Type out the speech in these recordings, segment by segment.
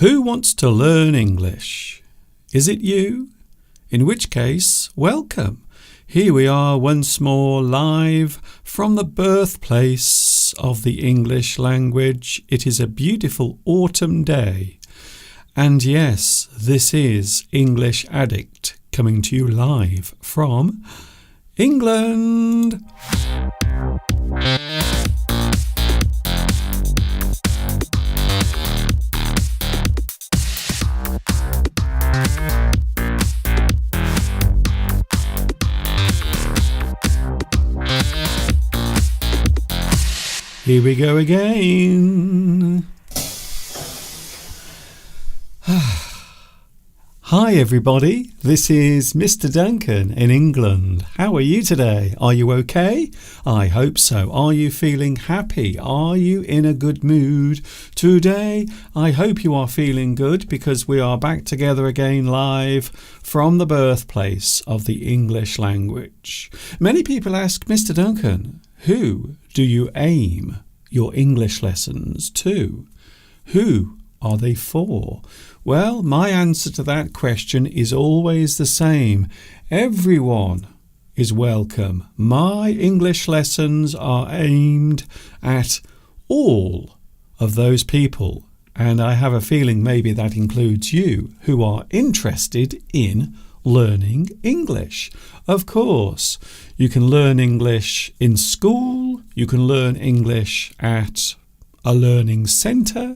Who wants to learn English? Is it you? In which case, welcome. Here we are once more live from the birthplace of the English language. It is a beautiful autumn day. And yes, this is English Addict coming to you live from England. Here we go again. Hi everybody, this is Mr. Duncan in England. How are you today? Are you okay? I hope so. Are you feeling happy? Are you in a good mood today? I hope you are feeling good because we are back together again live from the birthplace of the English language. Many people ask, Mr. Duncan, who do you aim your English lessons to? Who are they for? Well, my answer to that question is always the same. Everyone is welcome. My English lessons are aimed at all of those people, and I have a feeling maybe that includes you, who are interested in learning English. Of course, you can learn English in school, you can learn English at a learning centre,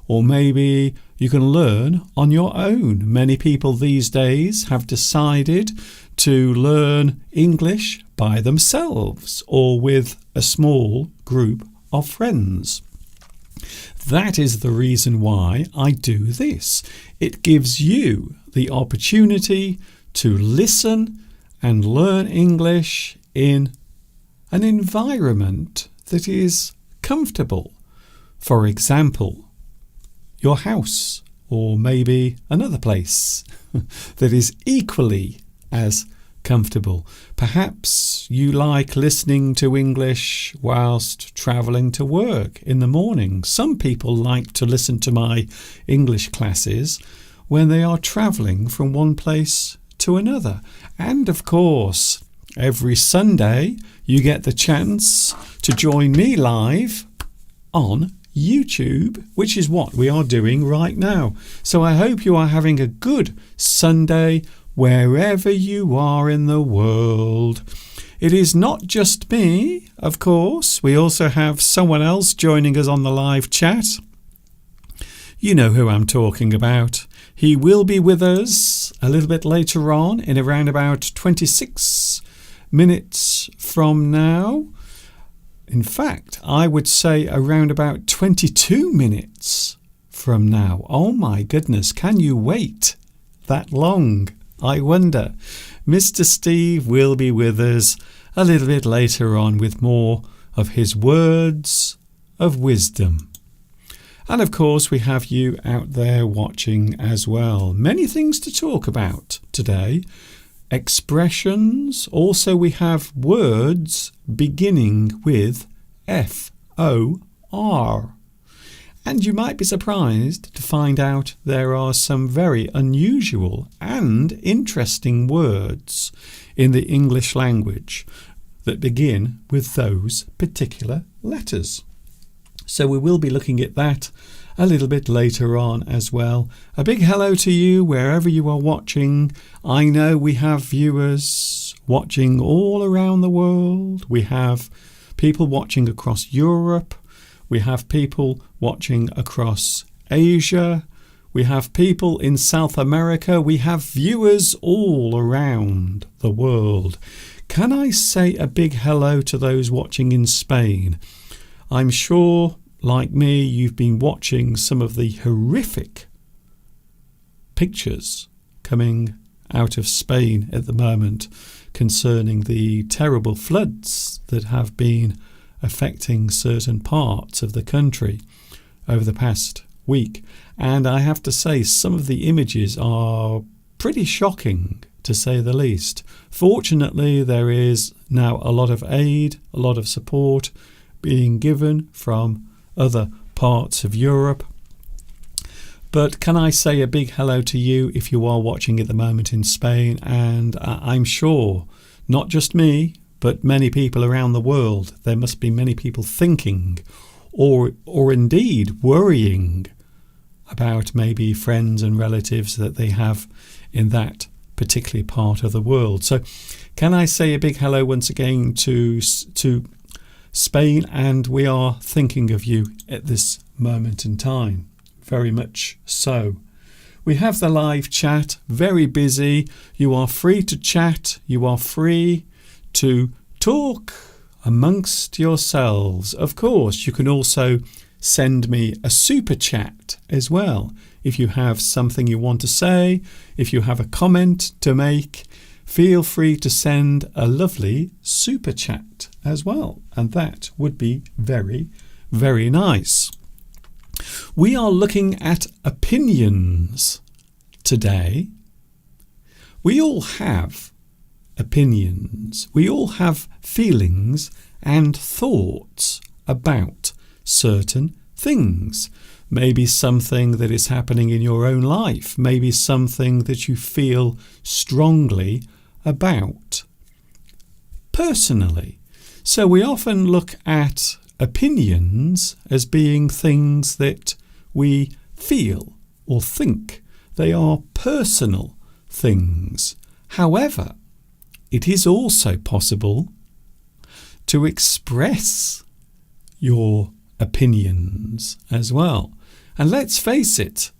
or maybe you can learn on your own. Many people these days have decided to learn English by themselves or with a small group of friends. That is the reason why I do this. It gives you the opportunity to listen and learn English in an environment that is comfortable. For example, your house, or maybe another place that is equally as comfortable. Perhaps you like listening to English whilst travelling to work in the morning. Some people like to listen to my English classes when they are travelling from one place to another. And of course, every Sunday you get the chance to join me live on YouTube, which is what we are doing right now. So I hope you are having a good Sunday wherever you are in the world. It is not just me, of course. We also have someone else joining us on the live chat. You know who I'm talking about. He will be with us a little bit later on in around about 26 minutes from now. In fact, I would say around about 22 minutes from now. Oh my goodness, can you wait that long? I wonder. Mr. Steve will be with us a little bit later on with more of his words of wisdom. And of course, we have you out there watching as well. Many things to talk about today. Expressions. Also, we have words beginning with F-O-R. And you might be surprised to find out there are some very unusual and interesting words in the English language that begin with those particular letters. So we will be looking at that a little bit later on as well. A big hello to you wherever you are watching. I know we have viewers watching all around the world. We have people watching across Europe. We have people watching across Asia. We have people in South America. We have viewers all around the world. Can I say a big hello to those watching in Spain? I'm sure, like me, you've been watching some of the horrific pictures coming out of Spain at the moment concerning the terrible floods that have been affecting certain parts of the country over the past week. And I have to say, some of the images are pretty shocking, to say the least. Fortunately, there is now a lot of aid, a lot of support being given from other parts of Europe. But can I say a big hello to you if you are watching at the moment in Spain? And I'm sure not just me, but many people around the world, there must be many people thinking or indeed worrying about maybe friends and relatives that they have in that particular part of the world. So can I say a big hello once again to Spain, and we are thinking of you at this moment in time, very much so. We have the live chat, very busy. You are free to chat, you are free to talk amongst yourselves. Of course, you can also send me a super chat as well. If you have something you want to say, if you have a comment to make, feel free to send a lovely super chat as well. And that would be very, very nice. We are looking at opinions today. We all have opinions. We all have feelings and thoughts about certain things. Maybe something that is happening in your own life. Maybe something that you feel strongly about personally. So we often look at opinions as being things that we feel or think. They are personal things. However, it is also possible to express your opinions as well. And let's face it,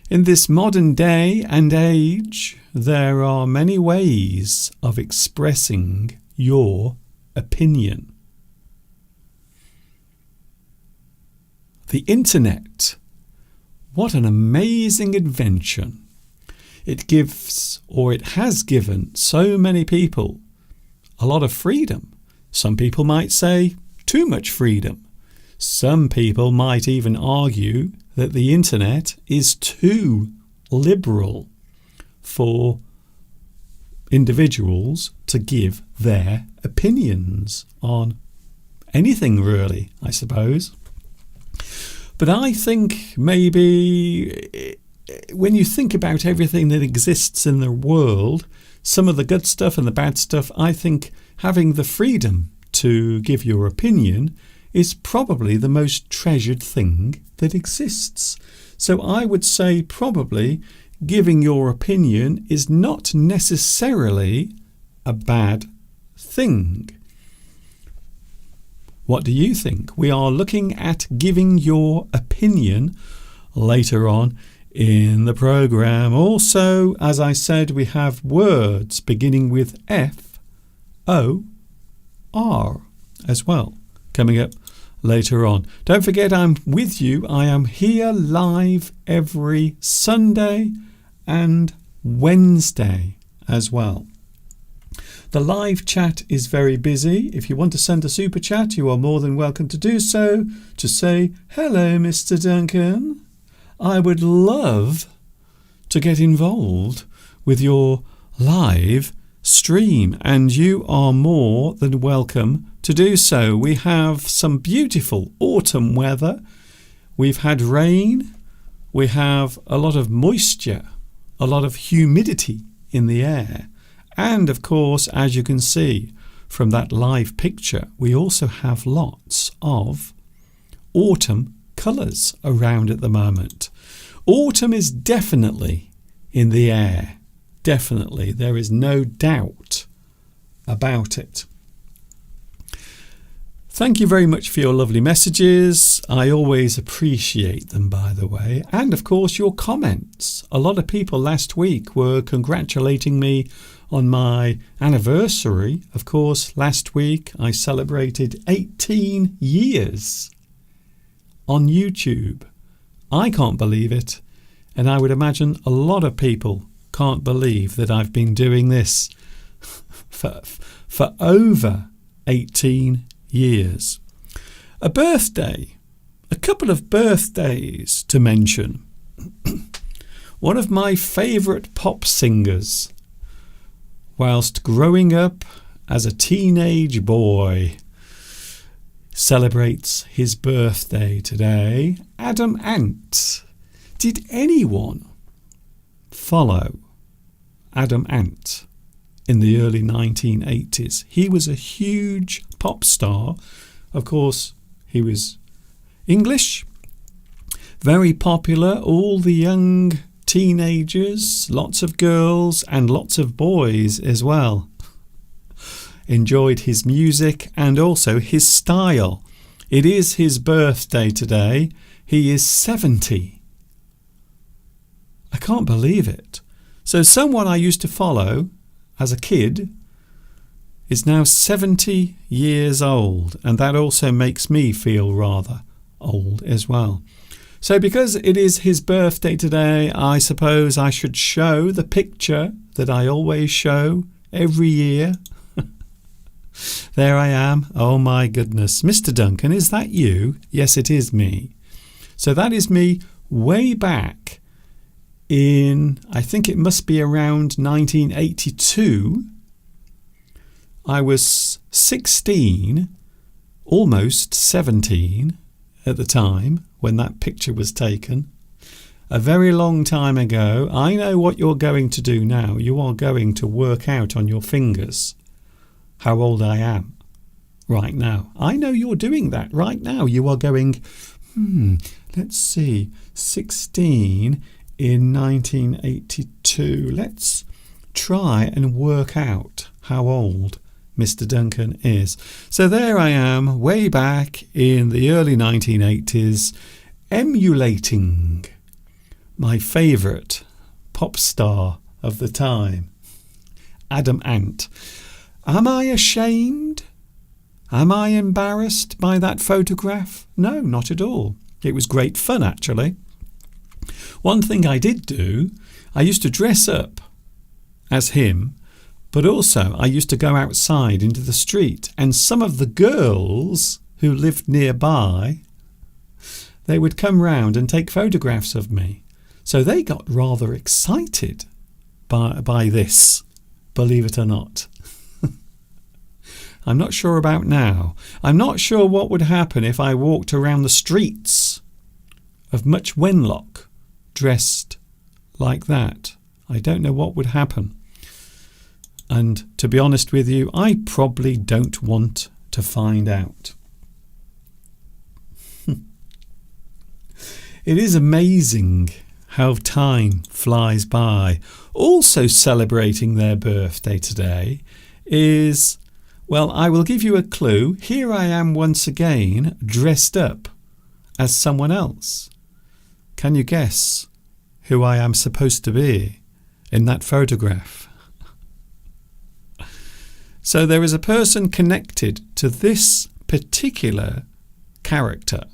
in this modern day and age, there are many ways of expressing your opinion. The internet, what an amazing invention. It gives, or it has given, so many people a lot of freedom. Some people might say too much freedom. Some people might even argue that the internet is too liberal for individuals to give their opinions on anything really, I suppose. But I think maybe when you think about everything that exists in the world, some of the good stuff and the bad stuff, I think having the freedom to give your opinion is probably the most treasured thing that exists. So I would say probably giving your opinion is not necessarily a bad thing. What do you think? We are looking at giving your opinion later on in the program. Also, as I said, we have words beginning with F-O-R as well, coming up later on. Don't forget, I'm with you. I am here live every Sunday and Wednesday as well. The live chat is very busy. If you want to send a super chat, you are more than welcome to do so, to say, hello, Mr. Duncan. I would love to get involved with your live stream, and you are more than welcome to do so. We have some beautiful autumn weather. We've had rain. We have a lot of moisture, a lot of humidity in the air. And of course, as you can see from that live picture, we also have lots of autumn colours around at the moment. Autumn is definitely in the air. Definitely. There is no doubt about it. Thank you very much for your lovely messages. I always appreciate them, by the way. And of course, your comments. A lot of people last week were congratulating me on my anniversary. Of course, last week I celebrated 18 years on YouTube. I can't believe it, and I would imagine a lot of people can't believe that I've been doing this for over 18 years. A birthday, a couple of birthdays to mention. One of my favourite pop singers, whilst growing up as a teenage boy, celebrates his birthday today. Adam Ant Did anyone follow Adam Ant in the early 1980s? He was a huge pop star. Of course, he was English, very popular. All the young teenagers, lots of girls and lots of boys as well, enjoyed his music and also his style. It is his birthday today. He is 70. I can't believe it. So someone I used to follow as a kid is now 70 years old, and that also makes me feel rather old as well. So because it is his birthday today, I suppose I should show the picture that I always show every year. There I am. Oh my goodness. Mr. Duncan, is that you? Yes, it is me. So that is me way back in, I think it must be around 1982. I was 16, almost 17 at the time when that picture was taken. A very long time ago. I know what you're going to do now. You are going to work out on your fingers how old I am right now. I know you're doing that right now. You are going, let's see, 16 in 1982. Let's try and work out how old Mr. Duncan is. So there I am, way back in the early 1980s, emulating my favourite pop star of the time, Adam Ant. Am I ashamed? Am I embarrassed by that photograph? No, not at all. It was great fun, actually. One thing I did do, I used to dress up as him, but also I used to go outside into the street, and some of the girls who lived nearby, they would come round and take photographs of me. So they got rather excited by this, believe it or not. I'm not sure about now. I'm not sure what would happen if I walked around the streets of Much Wenlock dressed like that. I don't know what would happen. And to be honest with you, I probably don't want to find out. It is amazing how time flies by. Also celebrating their birthday today is, well, I will give you a clue. Here I am once again, dressed up as someone else. Can you guess who I am supposed to be in that photograph? So there is a person connected to this particular character,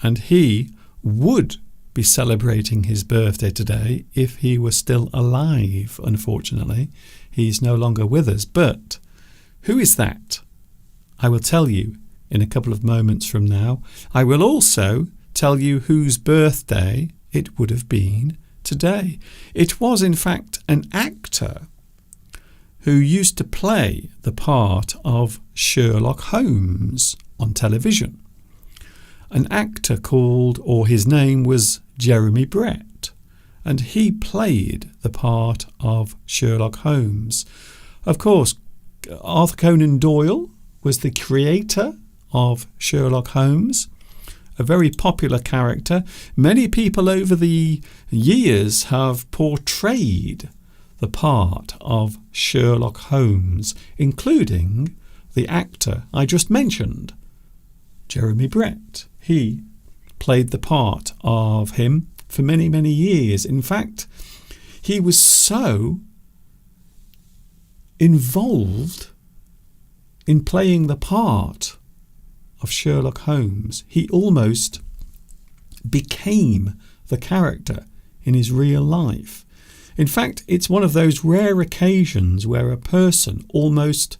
and he would be celebrating his birthday today if he were still alive. Unfortunately, he's no longer with us. But who is that? I will tell you in a couple of moments from now. I will also tell you whose birthday it would have been today. It was, in fact, an actor who used to play the part of Sherlock Holmes on television. An actor called, or his name was Jeremy Brett, and he played the part of Sherlock Holmes. Of course, Arthur Conan Doyle was the creator of Sherlock Holmes, a very popular character. Many people over the years have portrayed the part of Sherlock Holmes, including the actor I just mentioned, Jeremy Brett. He played the part of him for many, many years. In fact, he was so involved in playing the part of Sherlock Holmes, he almost became the character in his real life. In fact, it's one of those rare occasions where a person almost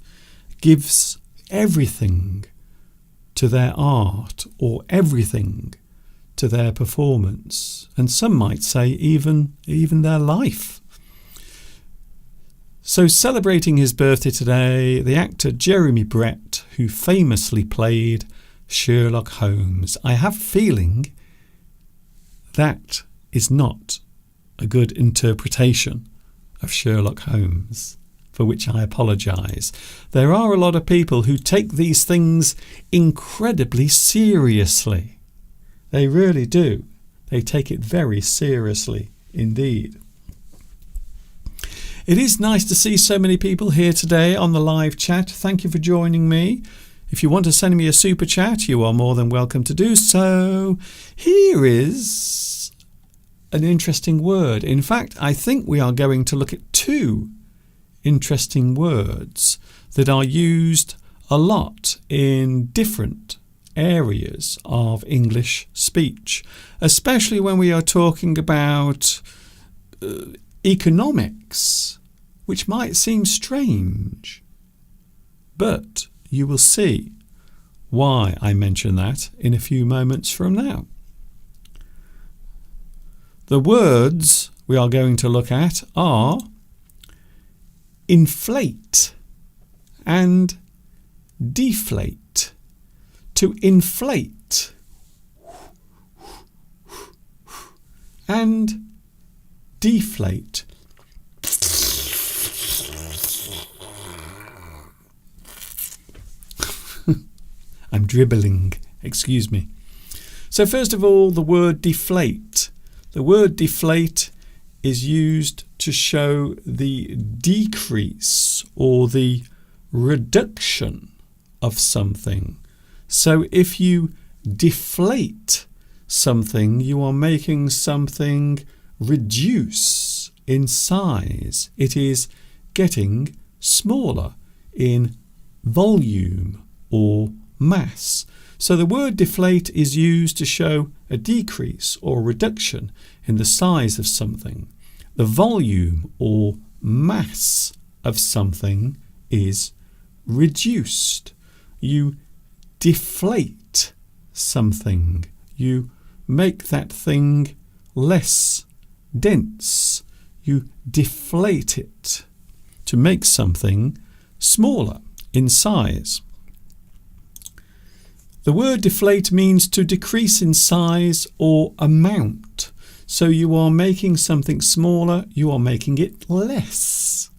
gives everything to their art or everything to their performance, and some might say even their life. So celebrating his birthday today, the actor Jeremy Brett, who famously played Sherlock Holmes. I have a feeling that is not a good interpretation of Sherlock Holmes, for which I apologise. There are a lot of people who take these things incredibly seriously. They really do. They take it very seriously indeed. It is nice to see so many people here today on the live chat. Thank you for joining me. If you want to send me a super chat, you are more than welcome to do so. Here is an interesting word. In fact, I think we are going to look at two interesting words that are used a lot in different areas of English speech, especially when we are talking about economics, which might seem strange, but you will see why I mention that in a few moments from now. The words we are going to look at are inflate and deflate. To inflate and deflate. I'm dribbling, excuse me. So first of all, the word deflate. The word deflate is used to show the decrease or the reduction of something. So if you deflate something, you are making something reduce in size. It is getting smaller in volume or mass. So the word deflate is used to show a decrease or reduction in the size of something. The volume or mass of something is reduced. You deflate something. You make that thing less dense. You deflate it to make something smaller in size. The word deflate means to decrease in size or amount. So you are making something smaller, you are making it less.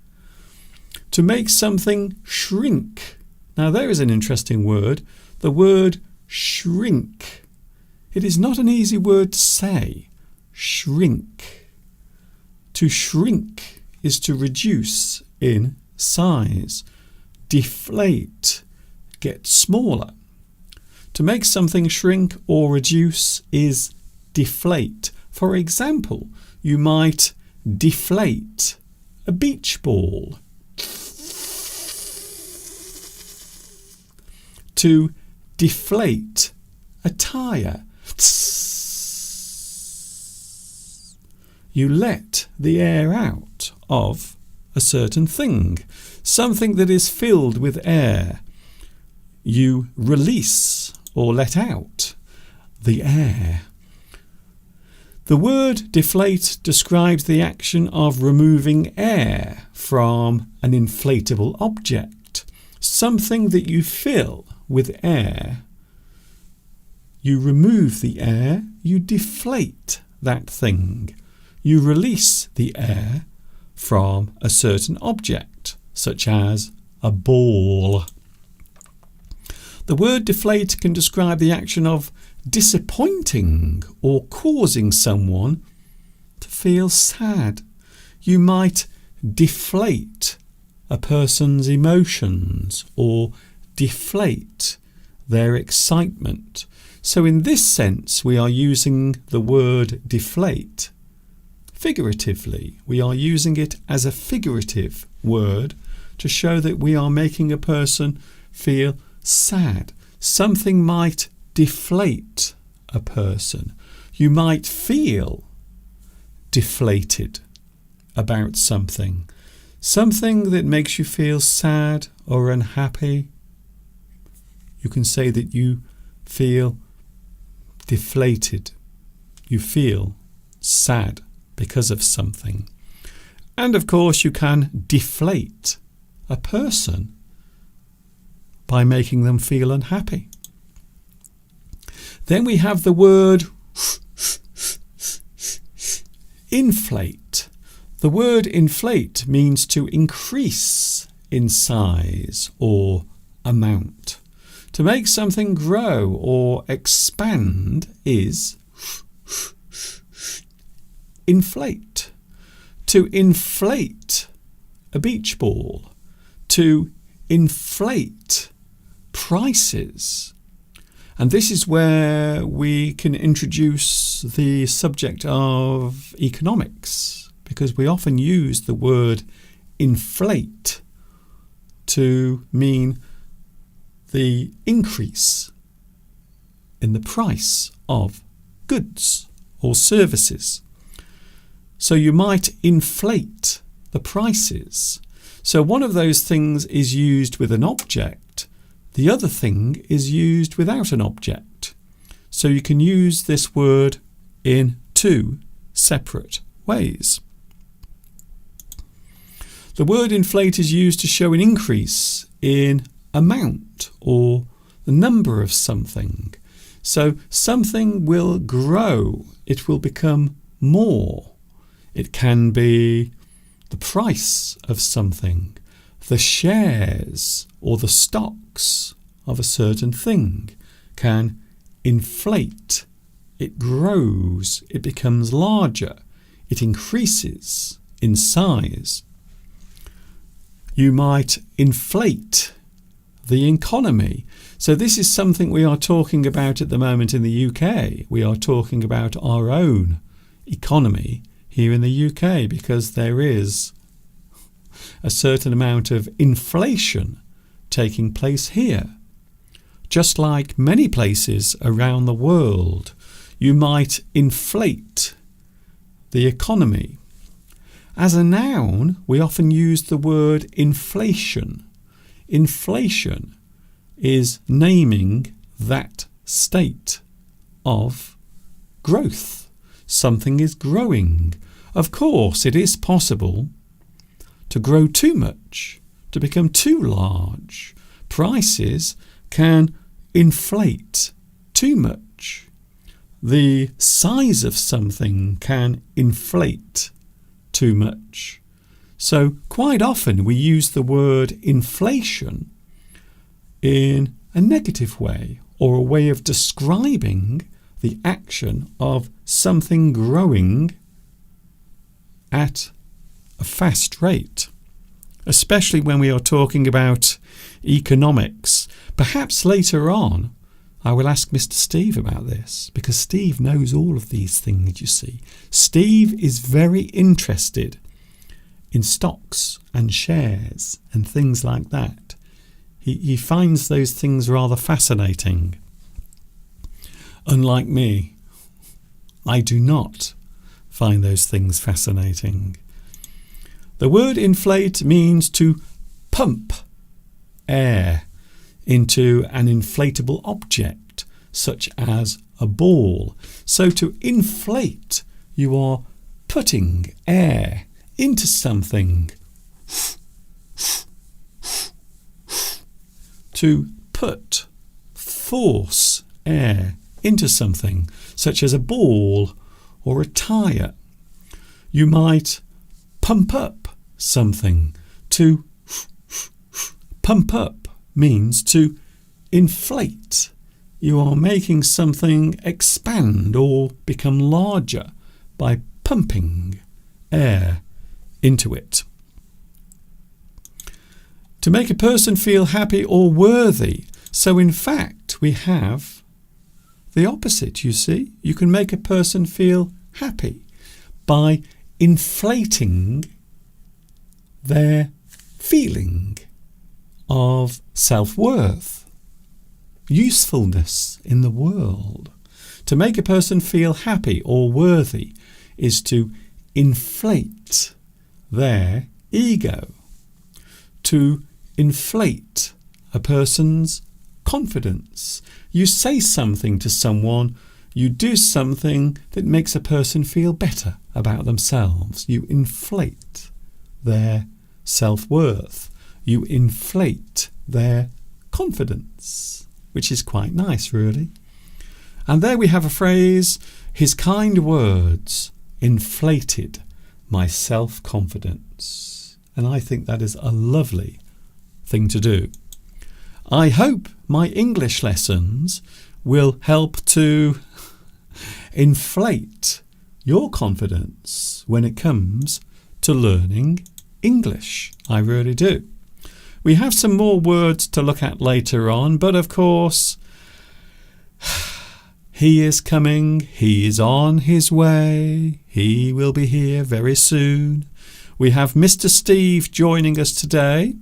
To make something shrink. Now there is an interesting word, the word shrink. It is not an easy word to say, shrink. To shrink is to reduce in size. Deflate, get smaller. To make something shrink or reduce is deflate. For example, you might deflate a beach ball. To deflate a tyre. You let the air out of a certain thing. Something that is filled with air. You release or let out the air. The word deflate describes the action of removing air from an inflatable object. Something that you fill with air. You remove the air, you deflate that thing. You release the air from a certain object, such as a ball. The word deflate can describe the action of disappointing or causing someone to feel sad. You might deflate a person's emotions or deflate their excitement. So in this sense, we are using the word deflate figuratively. We are using it as a figurative word to show that we are making a person feel sad. Something might deflate a person. You might feel deflated about something. Something that makes you feel sad or unhappy. You can say that you feel deflated. You feel sad because of something. And of course you can deflate a person by making them feel unhappy. Then we have the word inflate. The word inflate means to increase in size or amount. To make something grow or expand is inflate. To inflate a beach ball. To inflate prices. And this is where we can introduce the subject of economics, because we often use the word inflate to mean the increase in the price of goods or services. So you might inflate the prices. So one of those things is used with an object. The other thing is used without an object. So you can use this word in two separate ways. The word inflate is used to show an increase in amount or the number of something. So something will grow. It will become more. It can be the price of something, the shares or the stocks of a certain thing can inflate. It grows, it becomes larger, it increases in size. You might inflate the economy. So this is something we are talking about at the moment in the UK. We are talking about our own economy here in the UK because there is a certain amount of inflation taking place here. Just like many places around the world, you might inflate the economy. As a noun, we often use the word inflation. Inflation is naming that state of growth. Something is growing. Of course, it is possible to grow too much, to become too large. Prices can inflate too much. The size of something can inflate too much. So quite often we use the word inflation in a negative way or a way of describing the action of something growing at a fast rate, especially when we are talking about economics. Perhaps later on I will ask Mr. Steve about this, because Steve knows all of these things, you see. Steve is very interested in stocks and shares and things like that. He finds those things rather fascinating. Unlike me, I do not find those things fascinating. The word inflate means to pump air into an inflatable object, such as a ball. So to inflate, you are putting air into something. To put, force air into something, such as a ball or a tyre. You might pump up something. To pump up means to inflate. You are making something expand or become larger by pumping air into it. To make a person feel happy or worthy. So in fact we have the opposite, you see. You can make a person feel happy by inflating their feeling of self-worth, usefulness in the world. To make a person feel happy or worthy is to inflate their ego, to inflate a person's confidence. You say something to someone, you do something that makes a person feel better about themselves. You inflate their self-worth. You inflate their confidence, which is quite nice, really. And there we have a phrase, his kind words inflated my self-confidence. And I think that is a lovely thing to do. I hope my English lessons will help to inflate your confidence when it comes to learning English. I really do. We have some more words to look at later on, but of course, he is coming, he is on his way, he will be here very soon. We have Mr. Steve joining us today,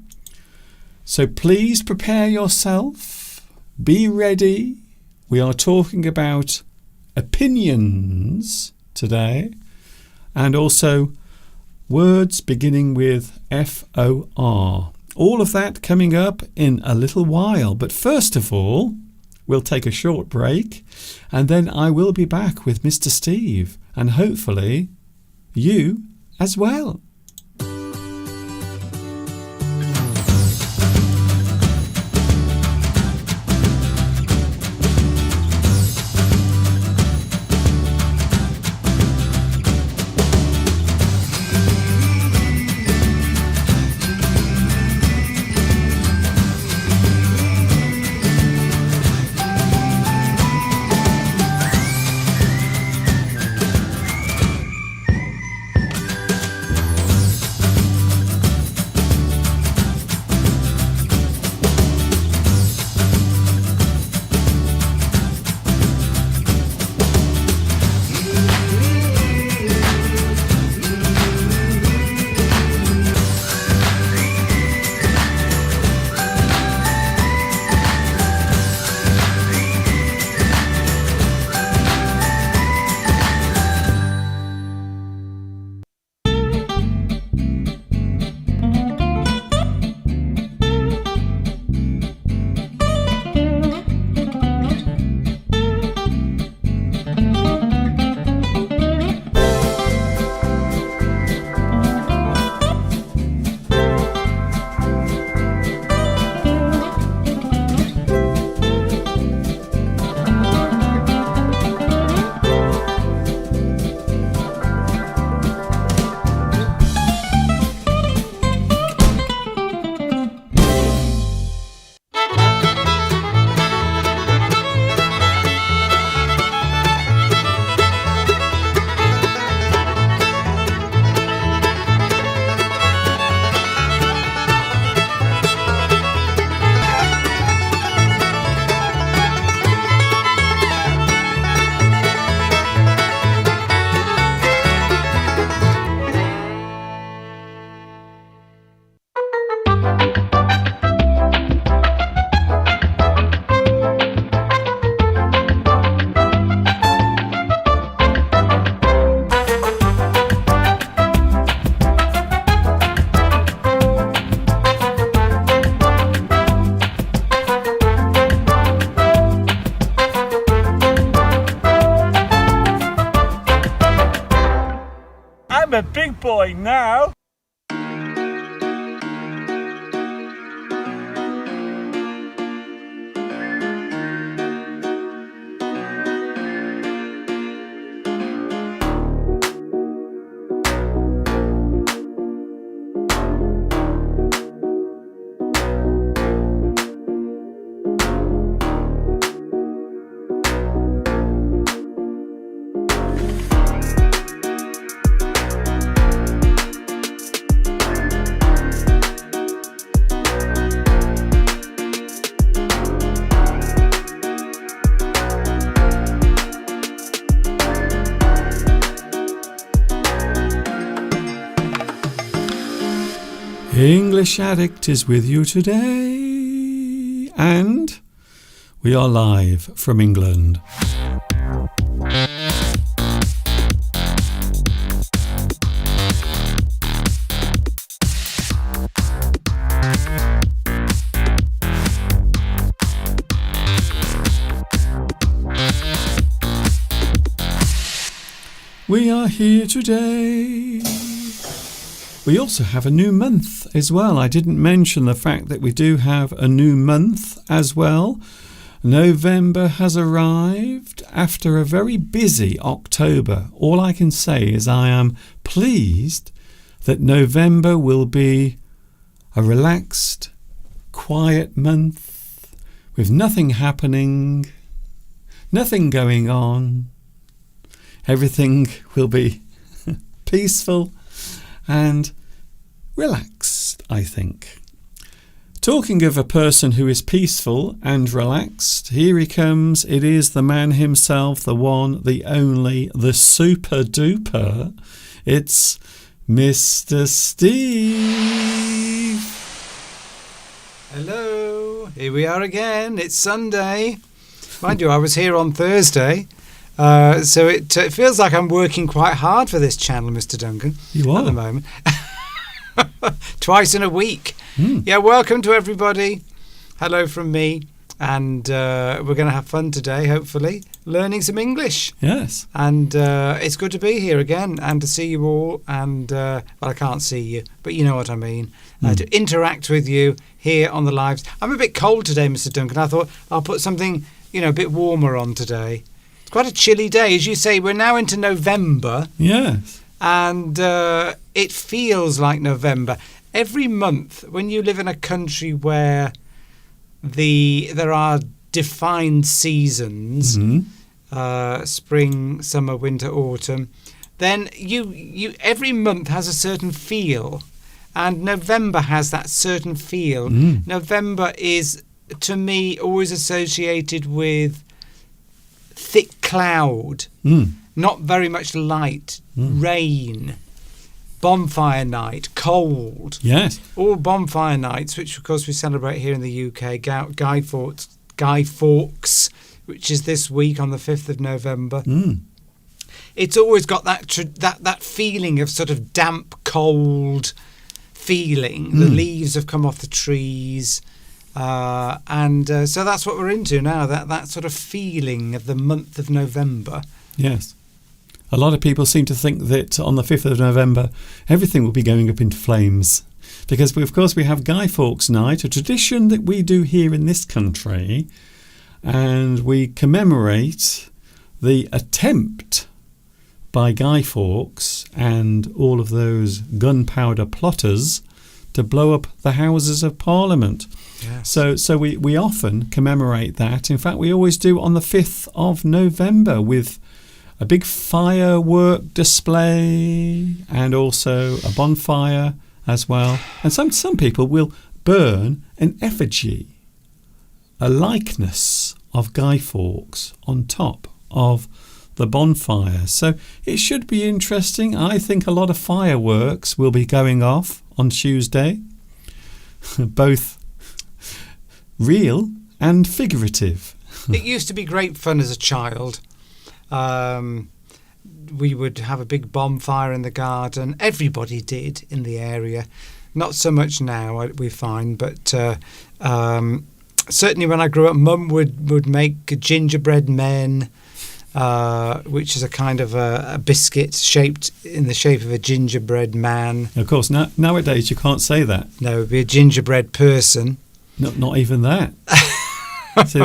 so please prepare yourself, be ready. We are talking about opinions today, and also words beginning with FOR. All of that coming up in a little while. But first of all, we'll take a short break, and then I will be back with Mr. Steve, and hopefully you as well. I'm a big boy now. English Addict is with you today, and we are live from England. We are here today. We also have a new month as well. I didn't mention the fact that we do have a new month as well. November has arrived after a very busy October. All I can say is I am pleased that November will be a relaxed, quiet month with nothing happening, nothing going on. Everything will be peaceful and relaxed, I think. Talking of a person who is peaceful and relaxed, here he comes. It is the man himself, the one, the only, the super duper. It's Mr. Steve. Hello, here we are again. It's Sunday. Mind you, I was here on Thursday. So it feels like I'm working quite hard for this channel, Mr. Duncan. You are? At the moment. Twice in a week. Mm. Yeah, welcome to everybody. Hello from me. And we're going to have fun today, hopefully, learning some English. Yes. And it's good to be here again and to see you all. And, well, I can't see you, but you know what I mean. To interact with you here on the lives. I'm a bit cold today, Mr. Duncan. I thought I'll put something, a bit warmer on today. It's quite a chilly day. As you say, we're now into November. Yes. And it feels like November. Every month, when you live in a country where there are defined seasons, spring, summer, winter, autumn, then you every month has a certain feel, and November has that certain feel. November is, to me, always associated with thick cloud, not very much light, rain, bonfire night, cold. Yes. All bonfire nights, which of course we celebrate here in the UK. Guy Fawkes, which is this week on the 5th of November. It's always got that feeling of sort of damp, cold feeling. The leaves have come off the trees. And so that's what we're into now, that sort of feeling of the month of November. Yes. A lot of people seem to think that on the 5th of November, everything will be going up into flames. Because, of course, we have Guy Fawkes Night, a tradition that we do here in this country. And we commemorate the attempt by Guy Fawkes and all of those gunpowder plotters to blow up the Houses of Parliament. Yes. So we often commemorate that. In fact, we always do on the 5th of November with a big firework display and also a bonfire as well. And some people will burn an effigy, a likeness of Guy Fawkes on top of the bonfire. So it should be interesting. I think a lot of fireworks will be going off on Tuesday, both real and figurative. It used to be great fun as a child. We would have a big bonfire in the garden. Everybody did in the area. Not so much now, we find, but certainly when I grew up, Mum would make gingerbread men, which is a kind of a biscuit shaped in the shape of a gingerbread man. Of course, nowadays you can't say that. No, it would be a gingerbread person. Not even that. So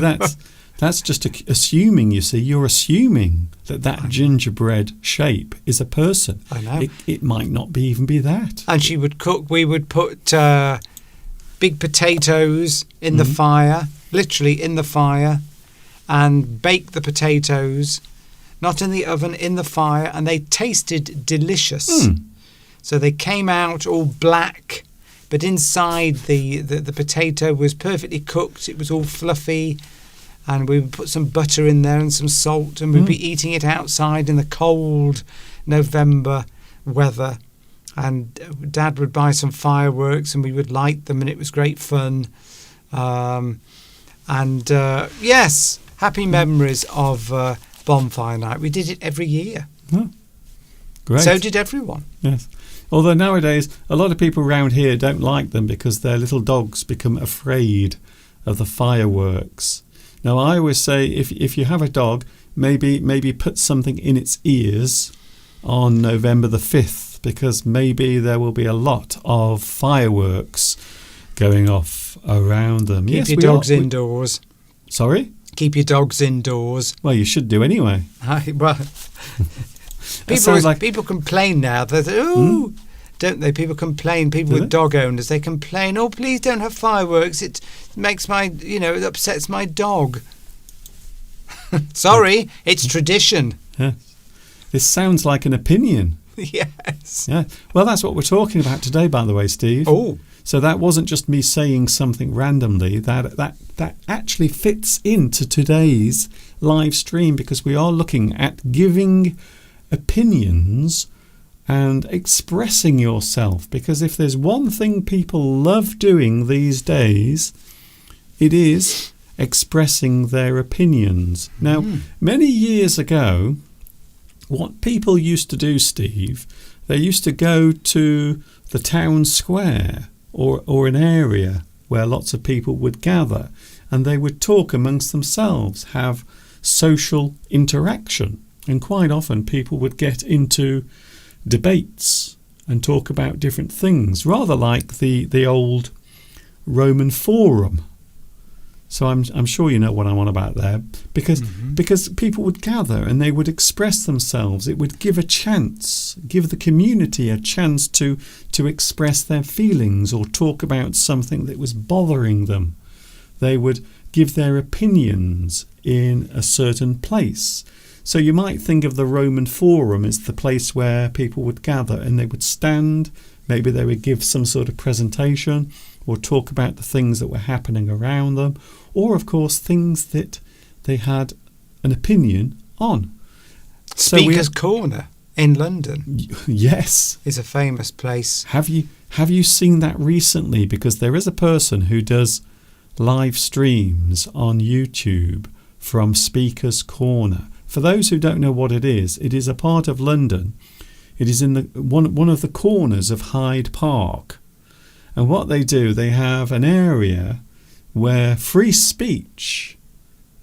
that's just assuming, you see. You're assuming that gingerbread shape is a person. I know. It might not even be that. And she would cook. We would put big potatoes in the fire, literally in the fire, and bake the potatoes, not in the oven, in the fire, and they tasted delicious. So they came out all black, but inside the potato was perfectly cooked. It was all fluffy, and we would put some butter in there and some salt, and we'd be eating it outside in the cold November weather. And Dad would buy some fireworks, and we would light them, and it was great fun. Yes, happy memories of bonfire night. We did it every year. Oh, great. So did everyone. Yes. Although nowadays, a lot of people around here don't like them because their little dogs become afraid of the fireworks. Now, I always say if you have a dog, maybe put something in its ears on November the 5th, because maybe there will be a lot of fireworks going off around them. Keep your dogs indoors. Sorry? Keep your dogs indoors. Well, you should do anyway. Well, sounds like- people complain now. They say, "Ooh," don't they? People complain. People Do with they? dog owners, they complain. "Oh, please don't have fireworks. It makes it upsets my dog." Sorry, it's tradition. Yeah. This sounds like an opinion. Yes. Yeah. Well, that's what we're talking about today, by the way, Steve. Oh, So that wasn't just me saying something randomly. That actually fits into today's live stream, because we are looking at giving opinions and expressing yourself. Because if there's one thing people love doing these days, it is expressing their opinions. Now, many years ago, what people used to do, Steve, they used to go to the town square or an area where lots of people would gather, and they would talk amongst themselves, have social interaction. And quite often people would get into debates and talk about different things, rather like the old Roman Forum. So I'm sure you know what I'm on about there, because people would gather and they would express themselves. It would give the community a chance to express their feelings or talk about something that was bothering them. They would give their opinions in a certain place. So you might think of the Roman Forum as the place where people would gather and they would stand. Maybe they would give some sort of presentation or talk about the things that were happening around them, or of course things that they had an opinion on. Speaker's Corner in London Yes. is a famous place. Have you seen that recently? Because there is a person who does live streams on YouTube from Speaker's Corner. For those who don't know what it is a part of London. It is in one of the corners of Hyde Park. And what they do, they have an area where free speech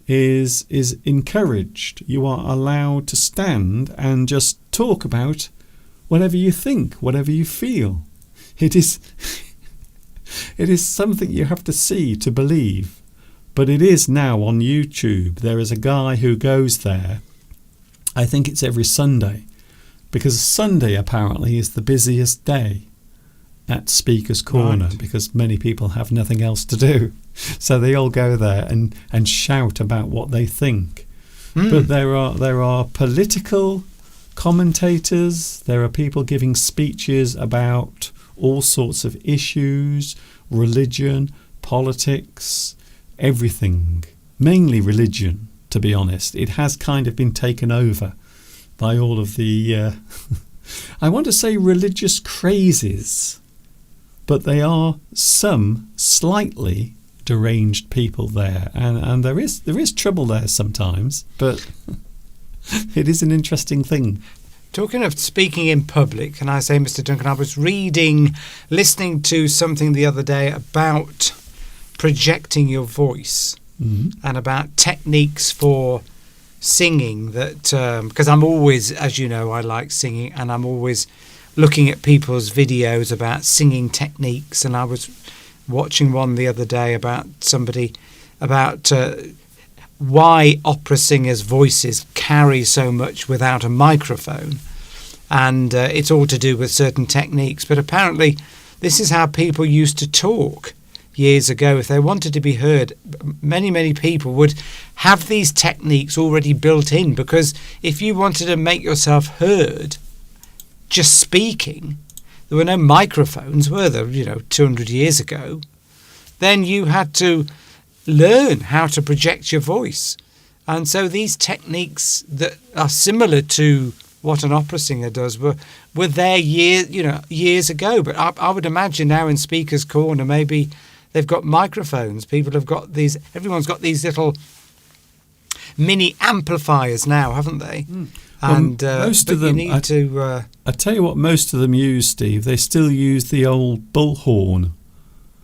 is encouraged. You are allowed to stand and just talk about whatever you think, whatever you feel. It is something you have to see to believe. But it is now on YouTube. There is a guy who goes there. I think it's every Sunday, because Sunday apparently is the busiest day at Speaker's Corner, Right. because many people have nothing else to do. So they all go there and shout about what they think. But there are political commentators, there are people giving speeches about all sorts of issues, religion, politics, everything. Mainly religion, to be honest. It has kind of been taken over by all of the, I want to say religious crazes, but they are some slightly deranged people there, and there is trouble there sometimes, but it is an interesting thing. Talking of speaking in public, can I say, Mr. Duncan, I was listening to something the other day about projecting your voice and about techniques for singing, that because I'm always, as you know, I like singing, and I'm always looking at people's videos about singing techniques. And I was watching one the other day about somebody about why opera singers' voices carry so much without a microphone, and it's all to do with certain techniques. But apparently this is how people used to talk years ago. If they wanted to be heard, many people would have these techniques already built in, because if you wanted to make yourself heard just speaking, there were no microphones, were there, 200 years ago. Then you had to learn how to project your voice. And so these techniques that are similar to what an opera singer does were there years ago. But I would imagine now in Speaker's Corner, maybe they've got microphones. People have got these, everyone's got these little mini amplifiers now, haven't they? And most of them, I tell you what, most of them use, Steve. They still use the old bullhorn.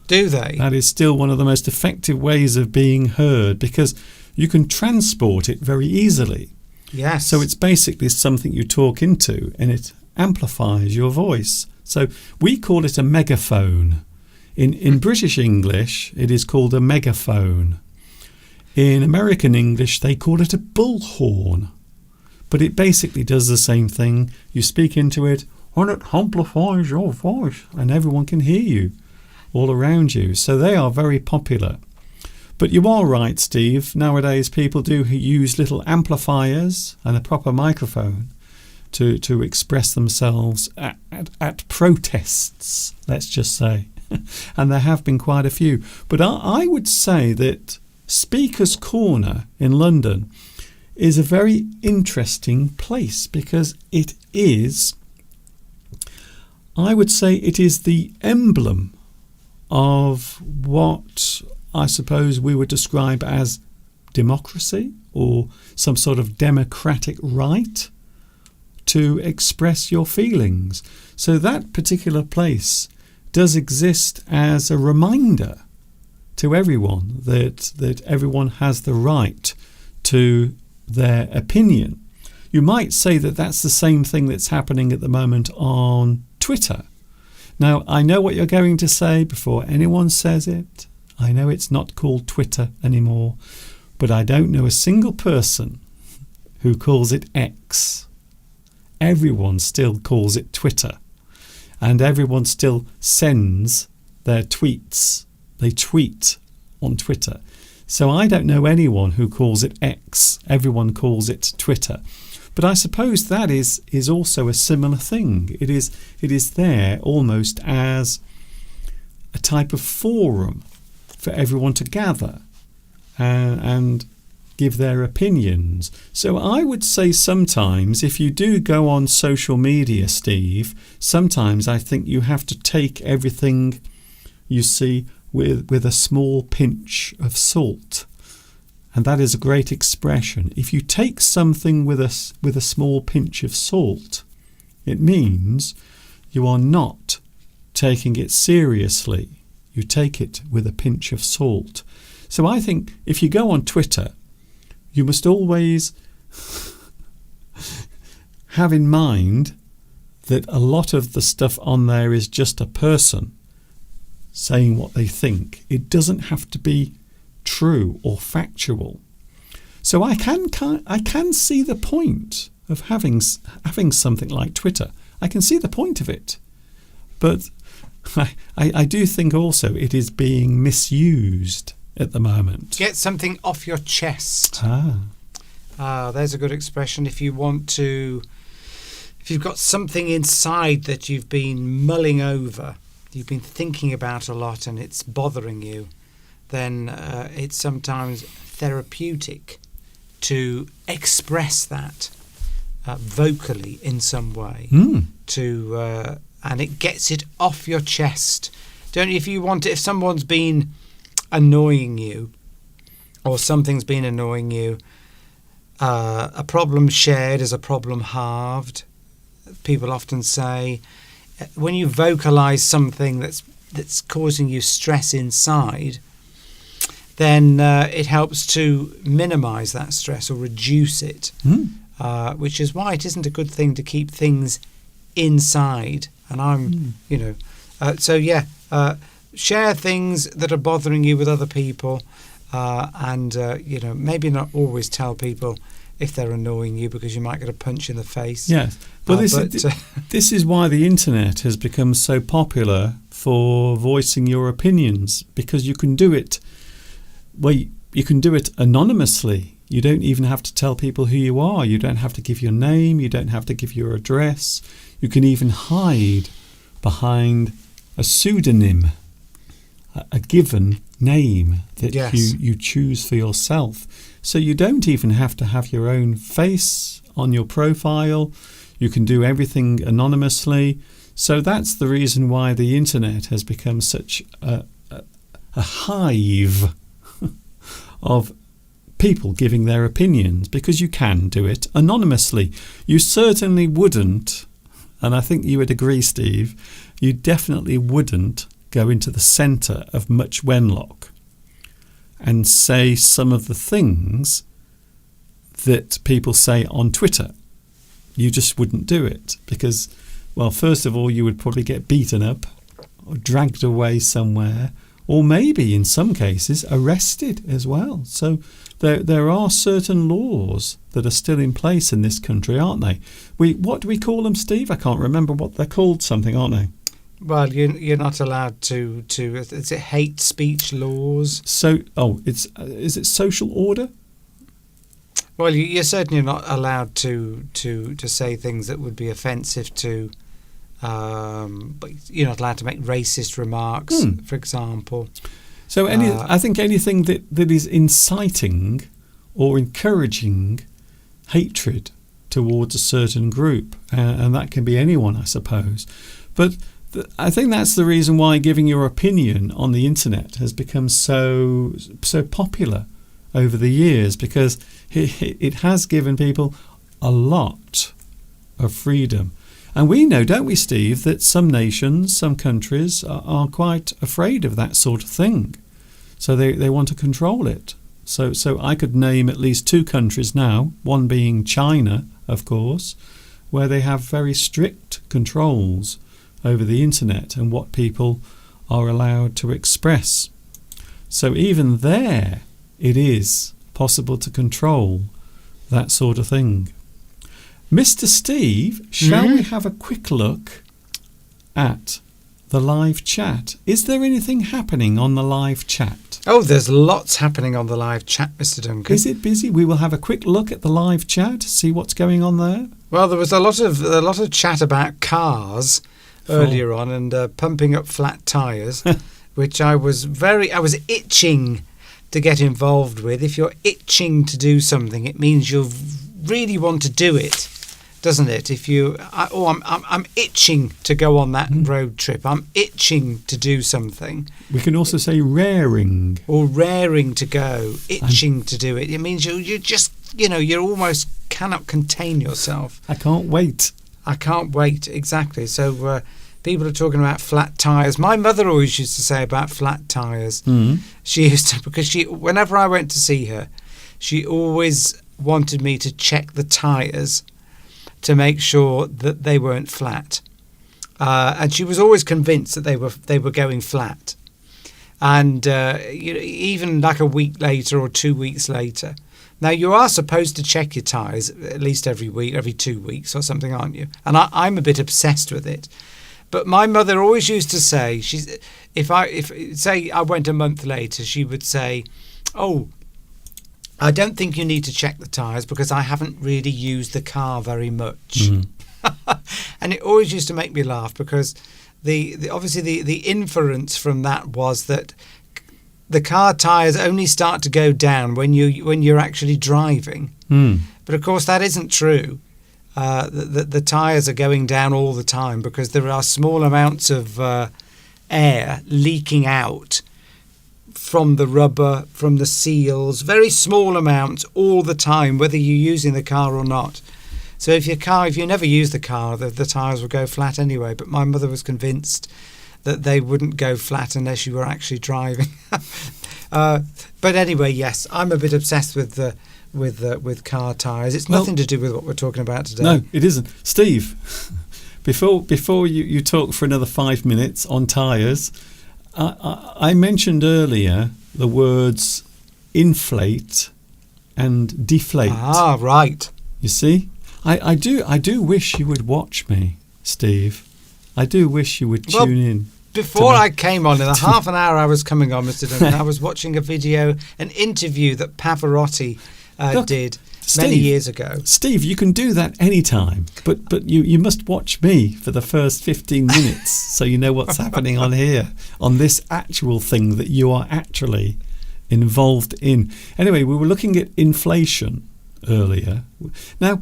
Do they? That is still one of the most effective ways of being heard, because you can transport it very easily. Yes. So it's basically something you talk into, and it amplifies your voice. So we call it a megaphone. In British English, it is called a megaphone. In American English, they call it a bullhorn. But it basically does the same thing. You speak into it, and it amplifies your voice, and everyone can hear you all around you. So they are very popular. But you are right, Steve. Nowadays, people do use little amplifiers and a proper microphone to express themselves at protests, let's just say. And there have been quite a few. But I would say that Speaker's Corner in London is a very interesting place because it is, I would say it is the emblem of what I suppose we would describe as democracy or some sort of democratic right to express your feelings. So that particular place does exist as a reminder to everyone that everyone has the right to their opinion. You might say that that's the same thing that's happening at the moment on Twitter. Now, I know what you're going to say before anyone says it. I know it's not called Twitter anymore, but I don't know a single person who calls it X. Everyone still calls it Twitter, and everyone still sends their tweets. They tweet on Twitter. So I don't know anyone who calls it X. Everyone calls it Twitter. But I suppose that is also a similar thing. It is there almost as a type of forum for everyone to gather and give their opinions. So I would say sometimes if you do go on social media, Steve, sometimes I think you have to take everything you see with a small pinch of salt. And that is a great expression. If you take something with a small pinch of salt, it means you are not taking it seriously. You take it with a pinch of salt. So I think if you go on Twitter, you must always have in mind that a lot of the stuff on there is just a person saying what they think. It doesn't have to be true or factual. So I can see the point of having something like Twitter. I can see the point of it. But I do think also it is being misused at the moment. Get something off your chest. There's a good expression. If you've got something inside that you've been mulling over, you've been thinking about a lot and it's bothering you, then it's sometimes therapeutic to express that vocally in some way. And it gets it off your chest. If someone's been annoying you or something's been annoying you, a problem shared is a problem halved. People often say when you vocalize something that's causing you stress inside, then it helps to minimize that stress or reduce it, which is why it isn't a good thing to keep things inside. And share things that are bothering you with other people, and maybe not always tell people if they're annoying you because you might get a punch in the face. Yes, but this is why the internet has become so popular for voicing your opinions, because you can do it. Well, you can do it anonymously. You don't even have to tell people who you are. You don't have to give your name. You don't have to give your address. You can even hide behind a pseudonym, a given name that you choose for yourself. So you don't even have to have your own face on your profile. You can do everything anonymously. So that's the reason why the internet has become such a hive of people giving their opinions, because you can do it anonymously. You certainly wouldn't, and I think you would agree, Steve, you definitely wouldn't go into the centre of Much Wenlock and say some of the things that people say on Twitter. You just wouldn't do it because, well, first of all, you would probably get beaten up or dragged away somewhere, or maybe in some cases arrested as well. So there are certain laws that are still in place in this country, aren't they? What do we call them, Steve? I can't remember what they're called. Something, aren't they? Well, you're not allowed to. Is it hate speech laws? So, is it social order? Well, you're certainly not allowed to say things that would be offensive to. But you're not allowed to make racist remarks, for example. So I think anything that is inciting or encouraging hatred towards a certain group, and that can be anyone, I suppose. But I think that's the reason why giving your opinion on the internet has become so popular over the years, because it has given people a lot of freedom. And we know, don't we, Steve, that some nations, some countries are quite afraid of that sort of thing. So they want to control it. So I could name at least 2 countries now, one being China, of course, where they have very strict controls over the internet and what people are allowed to express. So even there, it is possible to control that sort of thing. Mr. Steve, shall we have a quick look at the live chat? Is there anything happening on the live chat? Oh, there's lots happening on the live chat, Mr. Duncan. Is it busy? We will have a quick look at the live chat, see what's going on there. Well, there was a lot of chat about cars earlier on and pumping up flat tyres, which I was itching to get involved with. If you're itching to do something, it means you really want to do it, doesn't it? I'm itching to go on that road trip. I'm itching to do something. We can also say raring. Or raring to go, itching to do it. It means you just, you almost cannot contain yourself. I can't wait. I can't wait, exactly. So people are talking about flat tyres. My mother always used to say about flat tyres. She used to, because whenever I went to see her, she always wanted me to check the tyres to make sure that they weren't flat. And she was always convinced that they were going flat. And even like a week later or 2 weeks later. Now, you are supposed to check your tyres at least every week, every 2 weeks or something, aren't you? And I'm a bit obsessed with it. But my mother always used to say, if say I went a month later, she would say, "Oh, I don't think you need to check the tyres because I haven't really used the car very much." And it always used to make me laugh because obviously the inference from that was that the car tyres only start to go down when you're actually driving. But of course that isn't true. The tyres are going down all the time because there are small amounts of air leaking out from the rubber, from the seals, very small amounts all the time, whether you're using the car or not. So if you never use the car, the tyres will go flat anyway. But my mother was convinced that they wouldn't go flat unless you were actually driving. But anyway, yes, I'm a bit obsessed with car tyres. It's nothing to do with what we're talking about today. No, it isn't. Steve, before you talk for another 5 minutes on tyres, I mentioned earlier the words inflate and deflate. Ah, right. You see? I do wish you would watch me, Steve. I do wish you would tune in. Before I came on, in the half an hour I was coming on, Mr. Duncan, I was watching an interview that Pavarotti did many years ago. Steve, you can do that anytime, but you must watch me for the first 15 minutes so you know what's happening on here, on this actual thing that you are actually involved in. Anyway, we were looking at inflation earlier. Now,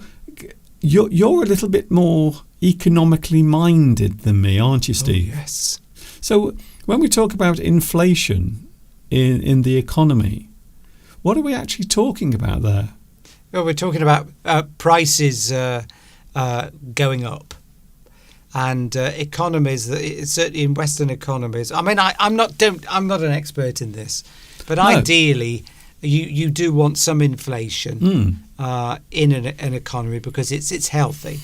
you're a little bit more economically minded than me, aren't you, Steve? Oh, yes. So when we talk about inflation in the economy, what are we actually talking about there? Well, we're talking about prices going up, and economies. Certainly in Western economies. I mean, I'm not an expert in this, but no. Ideally, you do want some inflation in an economy because it's healthy.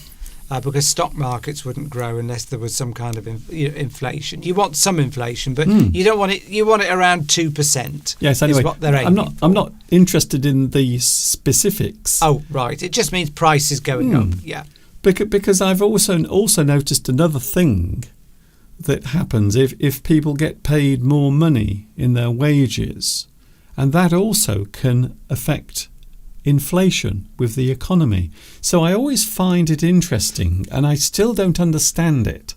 because stock markets wouldn't grow unless there was some kind of inflation. You want some inflation, but you don't want it. You want it around 2%. Yes. Anyway, is what they're aiming I'm not interested in the specifics. Oh, right. It just means prices going up. Yeah. Because I've also noticed another thing that happens if people get paid more money in their wages, and that also can affect inflation with the economy. So I always find it interesting, and I still don't understand it.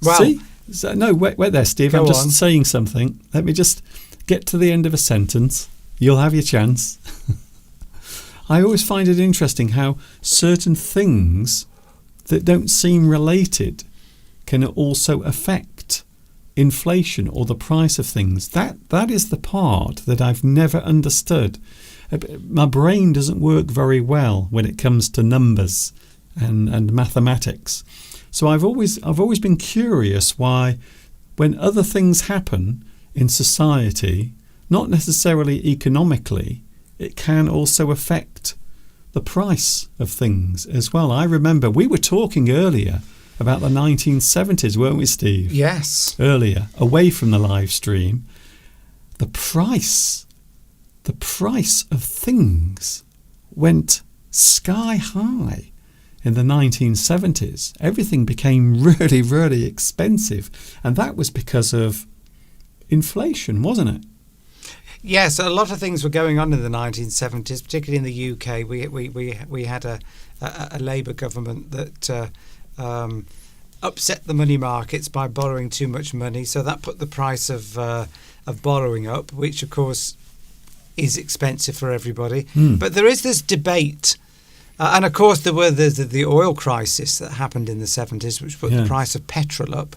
Well, see? So, no, wait there, Steve. I'm just on. saying something. Let me just get to the end of a sentence. You'll have your chance. I always find it interesting how certain things that don't seem related can also affect inflation or the price of things. That is the part that I've never understood. My brain doesn't work very well when it comes to numbers and mathematics. So I've always been curious why, when other things happen in society, not necessarily economically, it can also affect the price of things as well. I remember we were talking earlier about the 1970s, weren't we, Steve? Yes. Earlier, away from the live stream, the price of things went sky high in the 1970s. Everything became really, really expensive, and that was because of inflation, wasn't it? Yes, a lot of things were going on in the 1970s, particularly in the UK. We had a Labour government that upset the money markets by borrowing too much money, so that put the price of borrowing up, which of course is expensive for everybody. But there is this debate, and of course there were the oil crisis that happened in the 70s, which put the price of petrol up.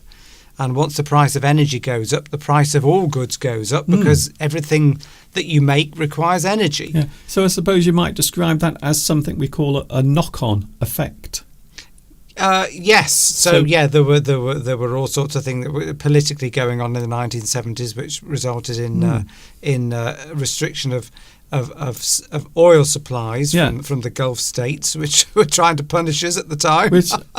And once the price of energy goes up, the price of all goods goes up because everything that you make requires energy. Yeah. So I suppose you might describe that as something we call a knock-on effect. Yes. So yeah, there were all sorts of things that were politically going on in the 1970s, which resulted in restriction of oil supplies from the Gulf states, which were trying to punish us at the time.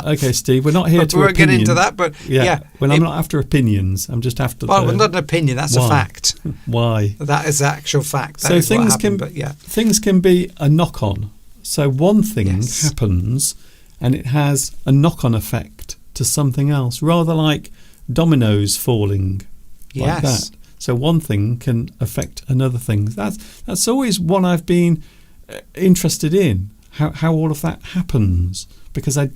Okay, Steve, we're not here to we won't get into that, but Well, I'm not after opinions. I'm just after. Well, not an opinion. That's a fact. Why? That is actual fact. That so is things what happened, can things can be a knock-on. So one thing happens, and it has a knock-on effect to something else, rather like dominoes falling like that. So one thing can affect another thing. That's always one I've been interested in, how all of that happens. Because I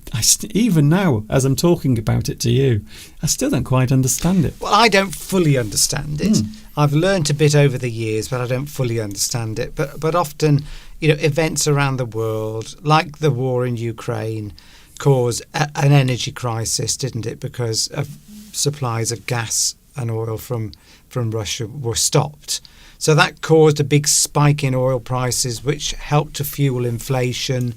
even now, as I'm talking about it to you, I still don't quite understand it. Well, I don't fully understand it. I've learnt a bit over the years, but I don't fully understand it. But often, events around the world, like the war in Ukraine, caused an energy crisis, didn't it? Because of supplies of gas and oil from Russia were stopped. So that caused a big spike in oil prices, which helped to fuel inflation.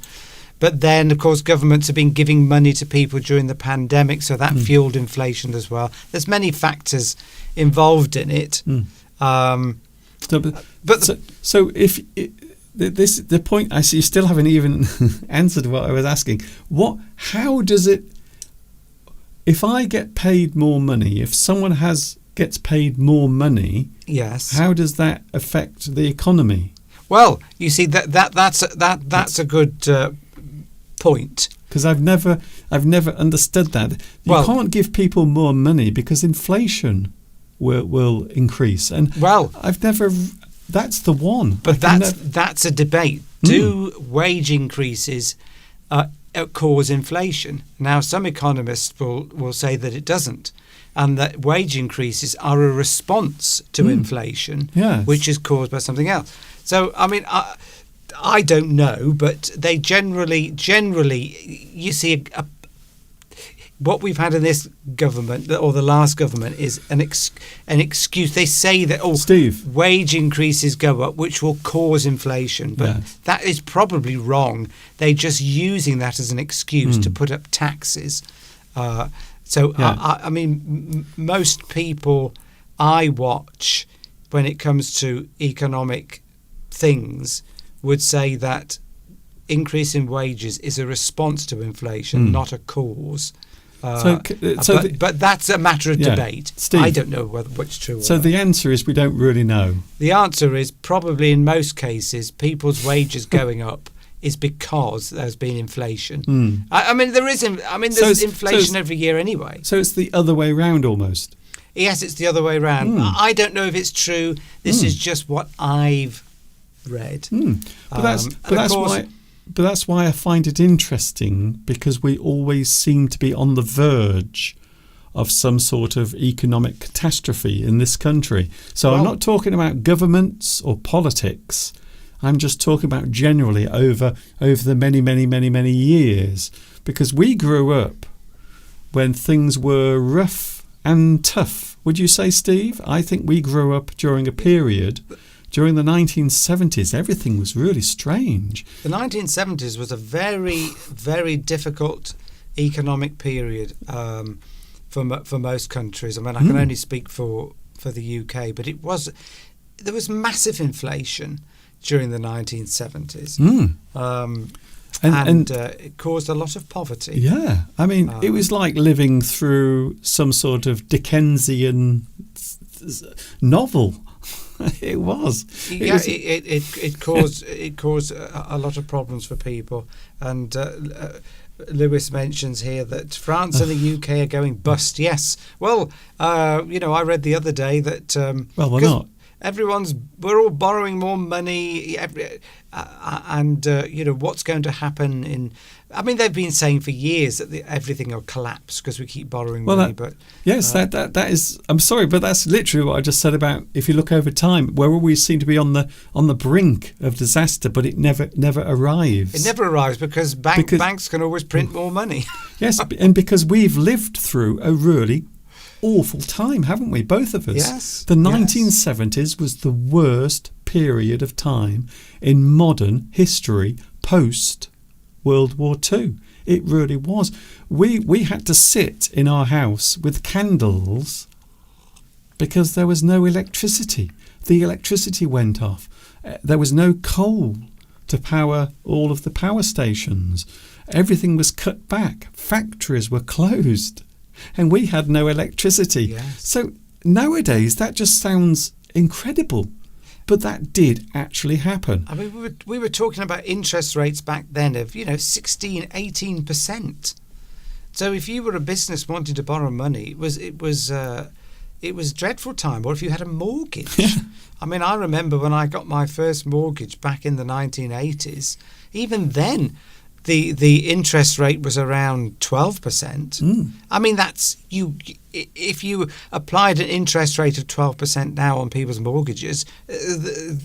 But then, of course, governments have been giving money to people during the pandemic, so that fueled inflation as well. There's many factors involved in it. So if the point, I see you still haven't even answered what I was asking. How does it? If I get paid more money, if someone gets paid more money, how does that affect the economy? Well, you see that's a good point, because I've never understood that. You can't give people more money because inflation will increase, and I've never. That's the one. But that's a debate. Do wage increases cause inflation? Now, some economists will say that it doesn't, and that wage increases are a response to inflation, which is caused by something else. So, I mean, I don't know, but they generally, you see, what we've had in this government, or the last government, is an excuse. They say that, Steve, wage increases go up, which will cause inflation. But that is probably wrong. They're just using that as an excuse to put up taxes. I mean, most people I watch, when it comes to economic things, would say that increase in wages is a response to inflation, not a cause. But that's a matter of debate. Steve, I don't know what's true or so not. the answer is we don't really know. The answer is probably in most cases people's wages going up is because there's been inflation. I mean, there's inflation every year anyway. So it's the other way round almost. Yes, it's the other way around. I don't know if it's true. This is just what I've read. But that's why I find it interesting, because we always seem to be on the verge of some sort of economic catastrophe in this country. So I'm not talking about governments or politics. I'm just talking about generally over the many years, because we grew up when things were rough and tough. Would you say, Steve? I think we grew up during a period. During the 1970s, everything was really strange. The 1970s was a very, very difficult economic period for most countries. I mean, I can only speak for the UK, but there was massive inflation during the 1970s. And it caused a lot of poverty. Yeah, I mean, it was like living through some sort of Dickensian novel. It was. It caused a lot of problems for people. And Lewis mentions here that France and the UK are going bust. Yes. Well, I read the other day that. We're not. We're all borrowing more money, and what's going to happen they've been saying for years that everything will collapse because we keep borrowing money. That is. I'm sorry, but that's literally what I just said about. If you look over time, where we seem to be on the brink of disaster, but it never arrives. It never arrives because banks can always print more money. Yes, and because we've lived through a really awful time, haven't we, both of us? Yes. The 1970s was the worst period of time in modern history post World War II. It really was. We had to sit in our house with candles because there was no electricity. The electricity went off. There was no coal to power all of the power stations. Everything was cut back. Factories were closed. And we had no electricity. Yes. So nowadays that just sounds incredible. But that did actually happen. I mean, we were talking about interest rates back then of 16, 18%. So if you were a business wanting to borrow money, it was a dreadful time. Or if you had a mortgage. I mean, I remember when I got my first mortgage back in the 1980s. Even then, the interest rate was around 12%. I mean, that's if you applied an interest rate of 12% now on people's mortgages,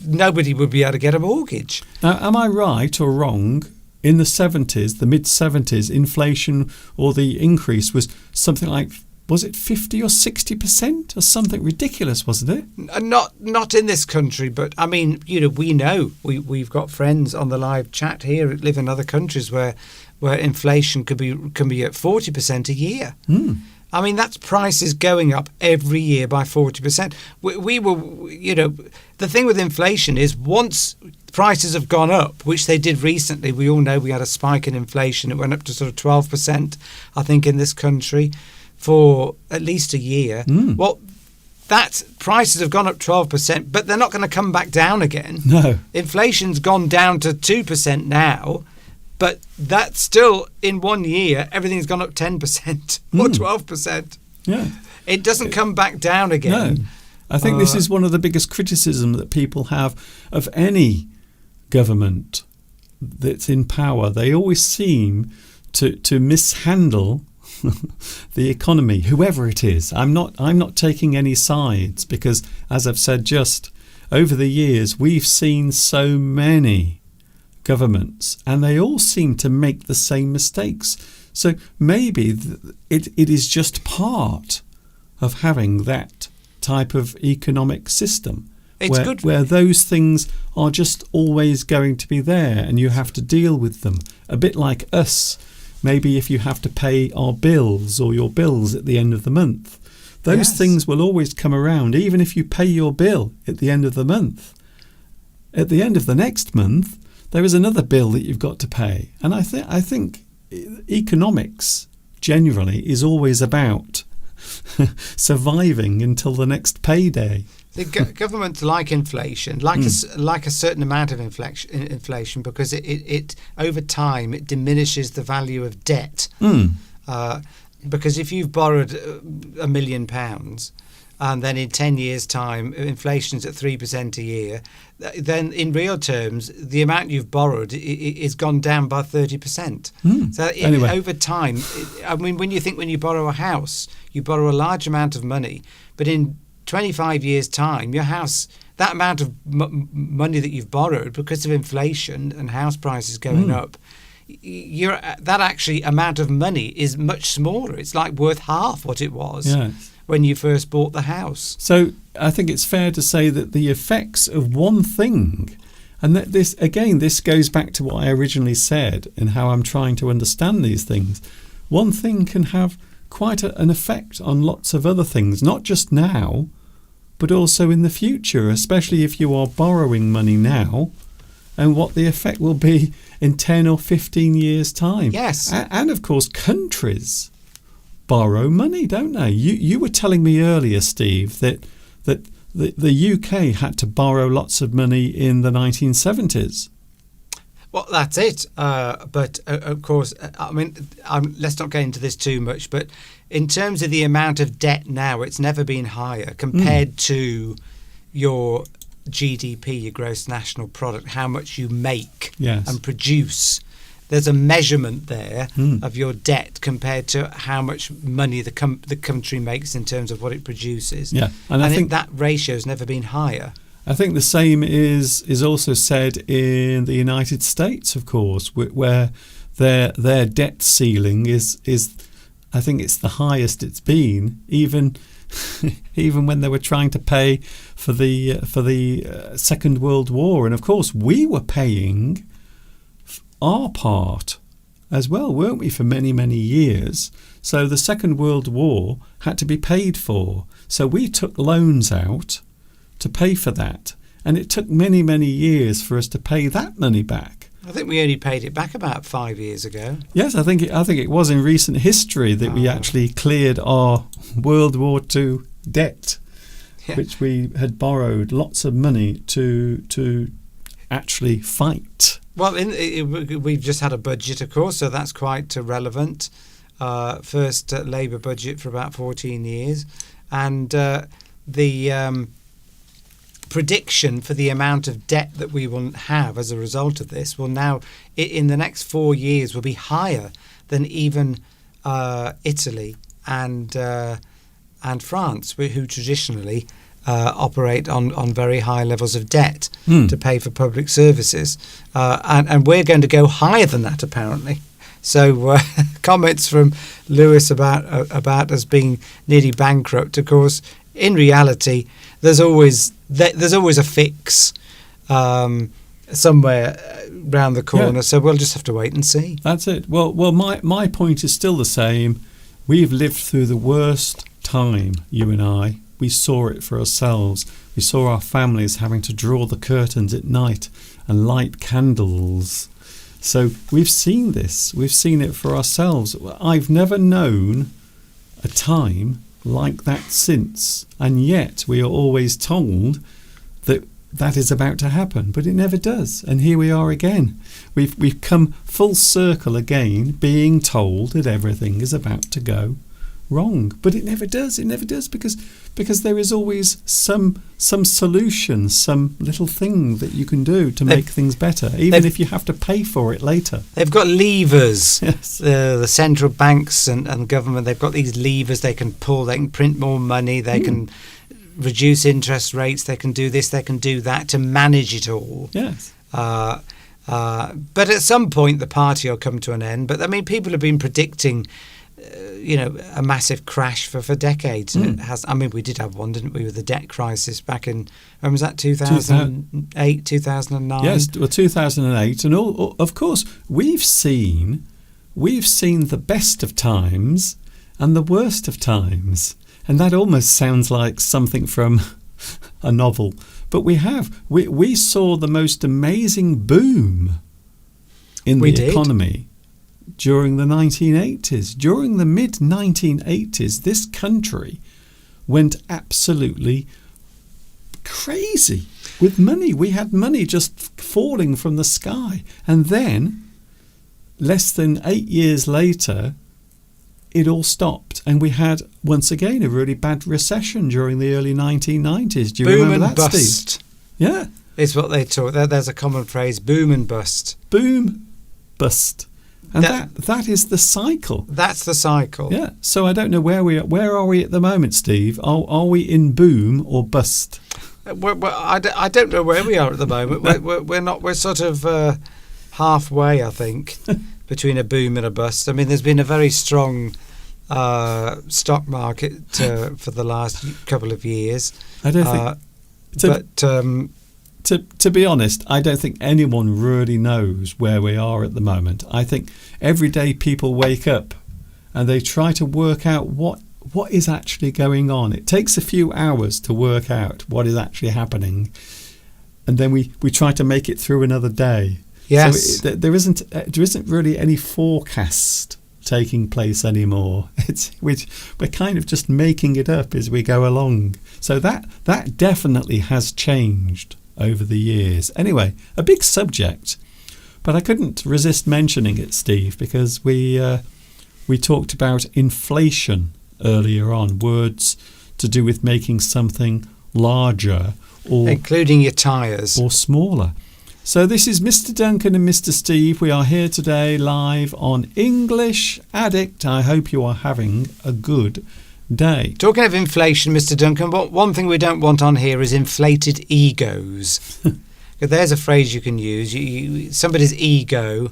nobody would be able to get a mortgage. Now, am I right or wrong? In the 70s, the mid-70s, inflation or the increase was something like, was it 50 or 60% or something ridiculous, wasn't it? Not in this country, but I mean, we know we've got friends on the live chat here who live in other countries where inflation can be at 40% a year. I mean, that's prices going up every year by 40%. We were, the thing with inflation is once prices have gone up, which they did recently, we all know we had a spike in inflation. It went up to sort of 12%, I think, in this country for at least a year. Well, that prices have gone up 12%, but they're not going to come back down again. No. Inflation's gone down to 2% now, but that's still, in 1 year, everything's gone up 10% or 12%. Yeah. It doesn't come back down again. No. I think this is one of the biggest criticisms that people have of any government that's in power. They always seem to mishandle the economy, whoever it is. I'm not taking any sides because, as I've said, just over the years we've seen so many governments and they all seem to make the same mistakes. So maybe it is just part of having that type of economic system where those things are just always going to be there and you have to deal with them. A bit like us. Maybe if you have to pay our bills or your bills at the end of the month, those things will always come around. Even if you pay your bill at the end of the month, at the end of the next month, there is another bill that you've got to pay. And I think economics generally is always about surviving until the next payday. The governments like inflation, like a certain amount of inflation, because it over time it diminishes the value of debt. Because if you've borrowed £1 million, and then in 10 years' time inflation's at 3% a year, then in real terms the amount you've borrowed is gone down by 30%. So Anyway. over time, I mean, when you borrow a house, you borrow a large amount of money, but in 25 years' time, your house, that amount of money that you've borrowed because of inflation and house prices going up, that actually amount of money is much smaller. It's like worth half what it was when you first bought the house. So I think it's fair to say that the effects of one thing, and that this goes back to what I originally said and how I'm trying to understand these things. One thing can have quite an effect on lots of other things, not just now, but also in the future, especially if you are borrowing money now, and what the effect will be in 10 or 15 years' time. Yes. And of course, countries borrow money, don't they? You were telling me earlier, Steve, that the UK had to borrow lots of money in the 1970s. Well, that's it. But of course, I mean, let's not get into this too much. But in terms of the amount of debt now, it's never been higher compared to your GDP, your gross national product, how much you make and produce. There's a measurement there of your debt compared to how much money the country makes in terms of what it produces. Yeah, and I think that ratio has never been higher. I think the same is also said in the United States, of course, where their debt ceiling is I think it's the highest it's been, even when they were trying to pay for the Second World War. And of course, we were paying our part as well, weren't we, for many, many years? So the Second World War had to be paid for. So we took loans out to pay for that, and it took many, many years for us to pay that money back. I think we only paid it back about 5 years ago. Yes, I think it was in recent history that we actually cleared our World War II debt, which we had borrowed lots of money to actually fight. Well, we've just had a budget, of course, so that's quite relevant. First Labour budget for about 14 years, and the prediction for the amount of debt that we will have as a result of this will now, in the next 4 years, will be higher than even Italy and France, who traditionally operate on very high levels of debt to pay for public services, and we're going to go higher than that apparently. So comments from Lewis about us being nearly bankrupt. Of course, in reality, there's always a fix somewhere round the corner. So we'll just have to wait and see. That's it. Well, my point is still the same. We've lived through the worst time, you and I. We saw it for ourselves. We saw our families having to draw the curtains at night and light candles. So we've seen this. We've seen it for ourselves. I've never known a time like that since. And yet we are always told that is about to happen. But it never does. And here we are again. We've come full circle again, being told that everything is about to go wrong. But it never does. It never does, because there is always some solution, some little thing that you can do to make things better, even if you have to pay for it later. They've got levers. Yes. The central banks and government, they've got these levers they can pull. They can print more money. They can reduce interest rates. They can do this. They can do that to manage it all. Yes. But at some point, the party will come to an end. But I mean, people have been predicting a massive crash for decades. And it has. I mean, we did have one, didn't we, with the debt crisis back in, when was that, 2008, 2009? Yes, well, 2008. And of course, we've seen the best of times and the worst of times. And that almost sounds like something from a novel. But we saw the most amazing boom in We the did. economy during the 1980s. During the mid-1980s, this country went absolutely crazy with money. We had money just falling from the sky. And then, less than 8 years later, it all stopped. And we had, once again, a really bad recession during the early 1990s. Do you Boom remember and that, bust Steve? Yeah. is what they talk. There's a common phrase: boom and bust. Boom, bust. And That- that is the cycle. That's the cycle. Yeah. So I don't know where we are. Where are we at the moment, Steve? Are we in boom or bust? I don't know where we are at the moment. We're not. We're sort of halfway, I think, between a boom and a bust. I mean, there's been a very strong stock market for the last couple of years. I don't think. To be honest, I don't think anyone really knows where we are at the moment. I think every day people wake up and they try to work out what is actually going on. It takes a few hours to work out what is actually happening, and then we try to make it through another day. Yes. So there isn't really any forecast taking place anymore. We're kind of just making it up as we go along. So that definitely has changed over the years. Anyway, a big subject, but I couldn't resist mentioning it, Steve, because we talked about inflation earlier on, words to do with making something larger or including your tyres. or smaller. So this is Mr. Duncan and Mr. Steve. We are here today live on English Addict. I hope you are having a good day. Talking of inflation, Mr. Duncan, one thing we don't want on here is inflated egos. There's a phrase you can use. Somebody's ego.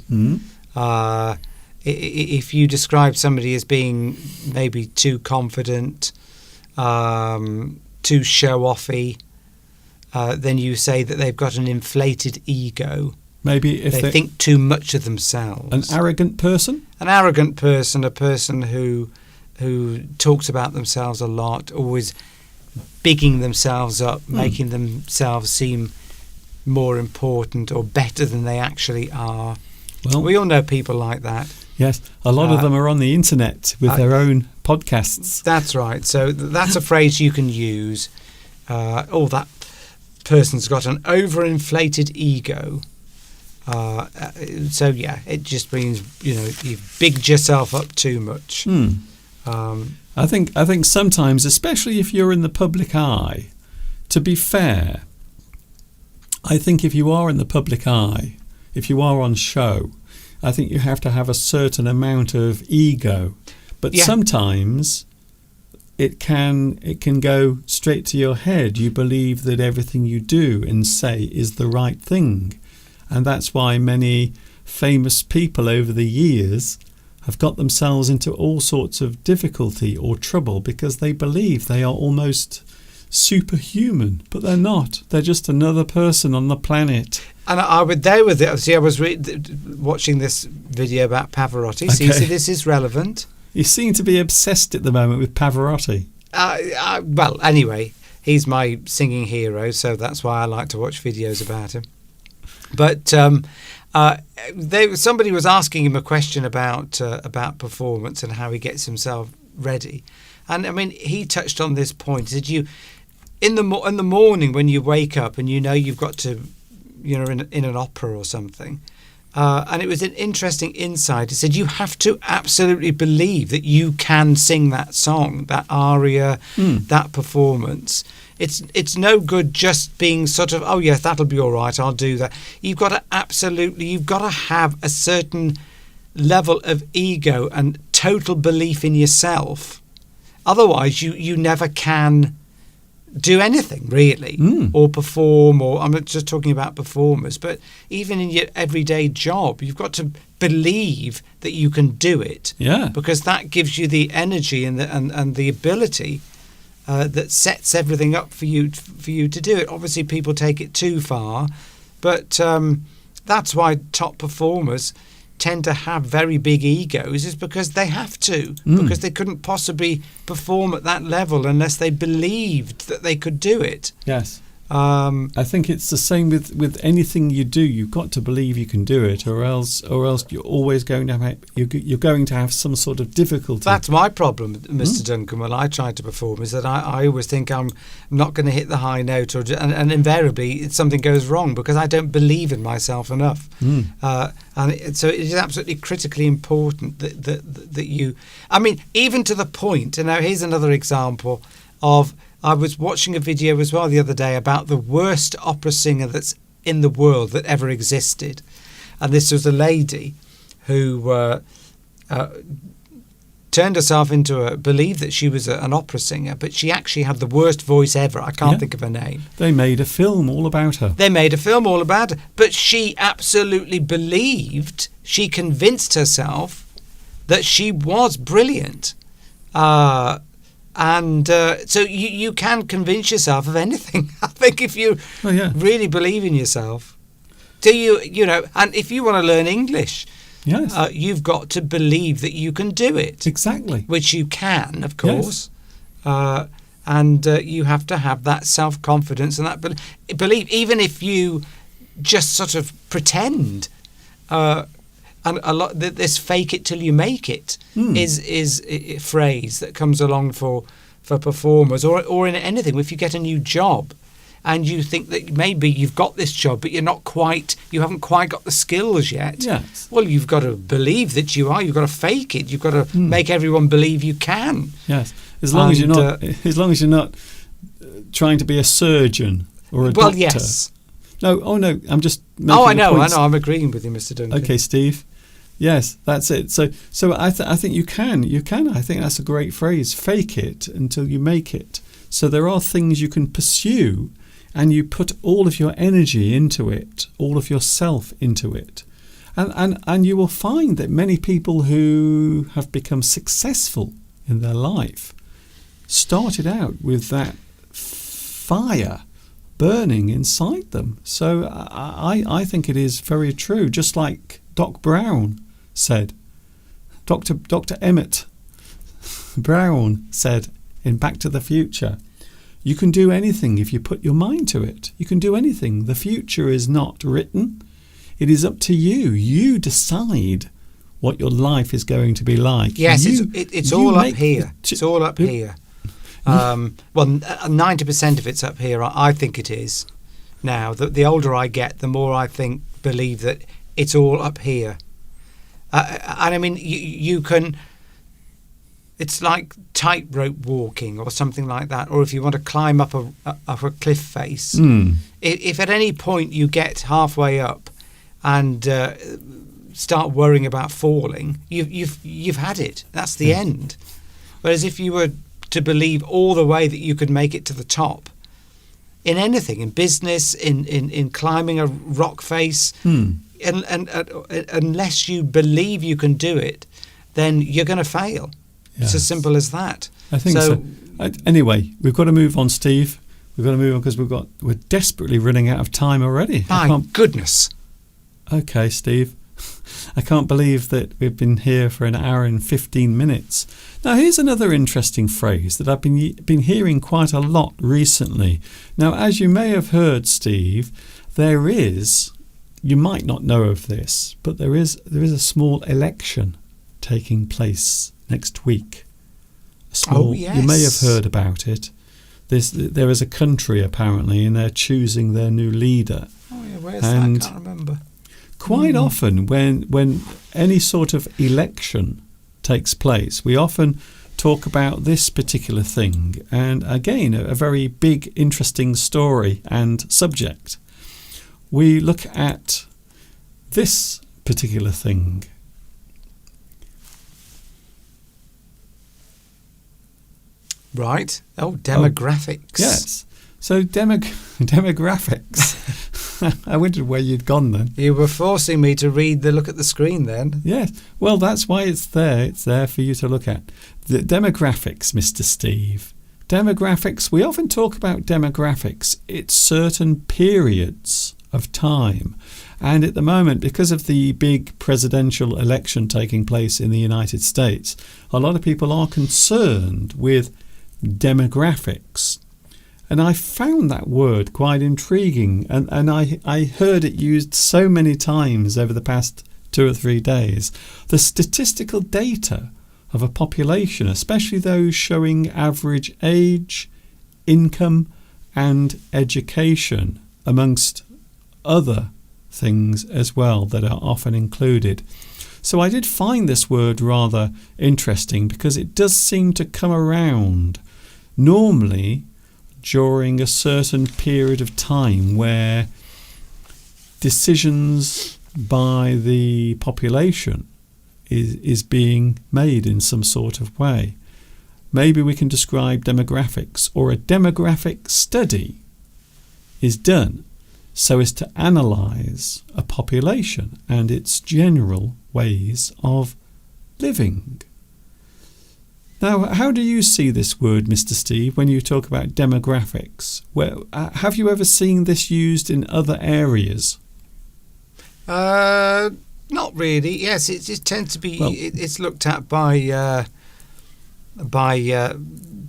If you describe somebody as being maybe too confident, too show-offy, then you say that they've got an inflated ego. Maybe if they think too much of themselves. An arrogant person? An arrogant person, a person who talks about themselves a lot, always bigging themselves up, making themselves seem more important or better than they actually are. Well, we all know people like that. Yes, a lot of them are on the internet with their own podcasts. That's right. So that's a phrase you can use. That person's got an overinflated ego. So yeah, it just means you've bigged yourself up too much. I think sometimes, especially if you're in the public eye, to be fair, I think if you are in the public eye, if you are on show, I think you have to have a certain amount of ego. But sometimes it can go straight to your head. You believe that everything you do and say is the right thing. And that's why many famous people over the years have got themselves into all sorts of difficulty or trouble because they believe they are almost superhuman, but they're not. They're just another person on the planet. And I was watching this video about Pavarotti. Okay. So this is relevant. You seem to be obsessed at the moment with Pavarotti. Well, anyway, he's my singing hero, so that's why I like to watch videos about him. But somebody was asking him a question about performance and how he gets himself ready, and I mean he touched on this point. Did you in the morning when you wake up and you've got to in an opera or something, and it was an interesting insight. He said you have to absolutely believe that you can sing that song, that aria, that performance. It's no good just being sort of, oh yes, that'll be all right, I'll do that. You've got to have a certain level of ego and total belief in yourself. Otherwise, you never can do anything really, or perform. Or I'm not just talking about performers, but even in your everyday job, you've got to believe that you can do it. Yeah, because that gives you the energy and the ability. That sets everything up for you to do it. Obviously, people take it too far, but that's why top performers tend to have very big egos, is because they have to, because they couldn't possibly perform at that level unless they believed that they could do it. Yes. I think it's the same with anything you do. You've got to believe you can do it, or else you're always going to have you're going to have some sort of difficulty. That's my problem, Mr. Duncan, when I try to perform, is that I always think I'm not going to hit the high note, and invariably something goes wrong because I don't believe in myself enough. So it is absolutely critically important that you. I mean, even to the point. And now here's another example of. I was watching a video as well the other day about the worst opera singer that's in the world that ever existed. And this was a lady who turned herself into believed that she was an opera singer, but she actually had the worst voice ever. I can't think of her name. They made a film all about her. But she absolutely believed, she convinced herself that she was brilliant. So you can convince yourself of anything. I think if you really believe in yourself, and if you want to learn English, you've got to believe that you can do it. Exactly. Which you can, of course. Yes. You have to have that self-confidence and that belief, even if you just sort of pretend. And a lot this "fake it till you make it" is a phrase that comes along for performers or in anything. If you get a new job and you think that maybe you've got this job, but you haven't quite got the skills yet. Yes. Well, you've got to believe that you are. You've got to fake it. You've got to make everyone believe you can. Yes. As long as you're not trying to be a surgeon or a doctor. Well, yes. No. I'm just. I know. I'm agreeing with you, Mr. Duncan. Okay, Steve. Yes, that's it. So I think you can. I think that's a great phrase. Fake it until you make it. So there are things you can pursue, and you put all of your energy into it, all of yourself into it, and you will find that many people who have become successful in their life started out with that fire burning inside them. So I think it is very true. Just like Doc Brown said, Dr. Emmett Brown said in Back to the Future, you can do anything if you put your mind to it. You can do anything. The future is not written. It is up to you. You decide what your life is going to be like. Yes, it's all up here. It's all up here. Well, 90% of it's up here. I think it is. Now, the older I get, the more I believe that it's all up here. And I mean, you can. It's like tightrope walking or something like that. Or if you want to climb up a cliff face, if at any point you get halfway up and start worrying about falling, you've had it. That's the end. Whereas if you were to believe all the way that you could make it to the top, in anything, in business, in climbing a rock face, and unless you believe you can do it, then you're going to fail. Yes. It's as simple as that. I think so. Anyway, we've got to move on, Steve. We've got to move on because we're desperately running out of time already. My goodness. Okay, Steve. I can't believe that we've been here for an hour and 15 minutes. Now, here's another interesting phrase that I've been hearing quite a lot recently. Now, as you may have heard, Steve, you might not know of this, but there is a small election taking place next week. Yes. You may have heard about it. There is a country apparently, and they're choosing their new leader. Oh yeah, where's that? I can't remember. Quite often, when any sort of election takes place, we often talk about this particular thing, and again, a very big, interesting story and subject. We look at this particular thing. Right. Oh, demographics. Yes. So demographics. I wondered where you'd gone then. You were forcing me to look at the screen then. Yes. Well, that's why it's there. It's there for you to look at. The demographics, Mr. Steve. Demographics, we often talk about demographics. It's certain periods of time. And at the moment, because of the big presidential election taking place in the United States, a lot of people are concerned with demographics. And I found that word quite intriguing, and I heard it used so many times over the past 2 or 3 days. The statistical data of a population, especially those showing average age, income and education, amongst other things as well that are often included. So I did find this word rather interesting because it does seem to come around normally during a certain period of time where decisions by the population is being made in some sort of way. Maybe we can describe demographics, or a demographic study is done so as to analyse a population and its general ways of living. Now, how do you see this word, Mr. Steve, when you talk about demographics? Have you ever seen this used in other areas? Not really. Yes, it tends to be. Well, it's looked at by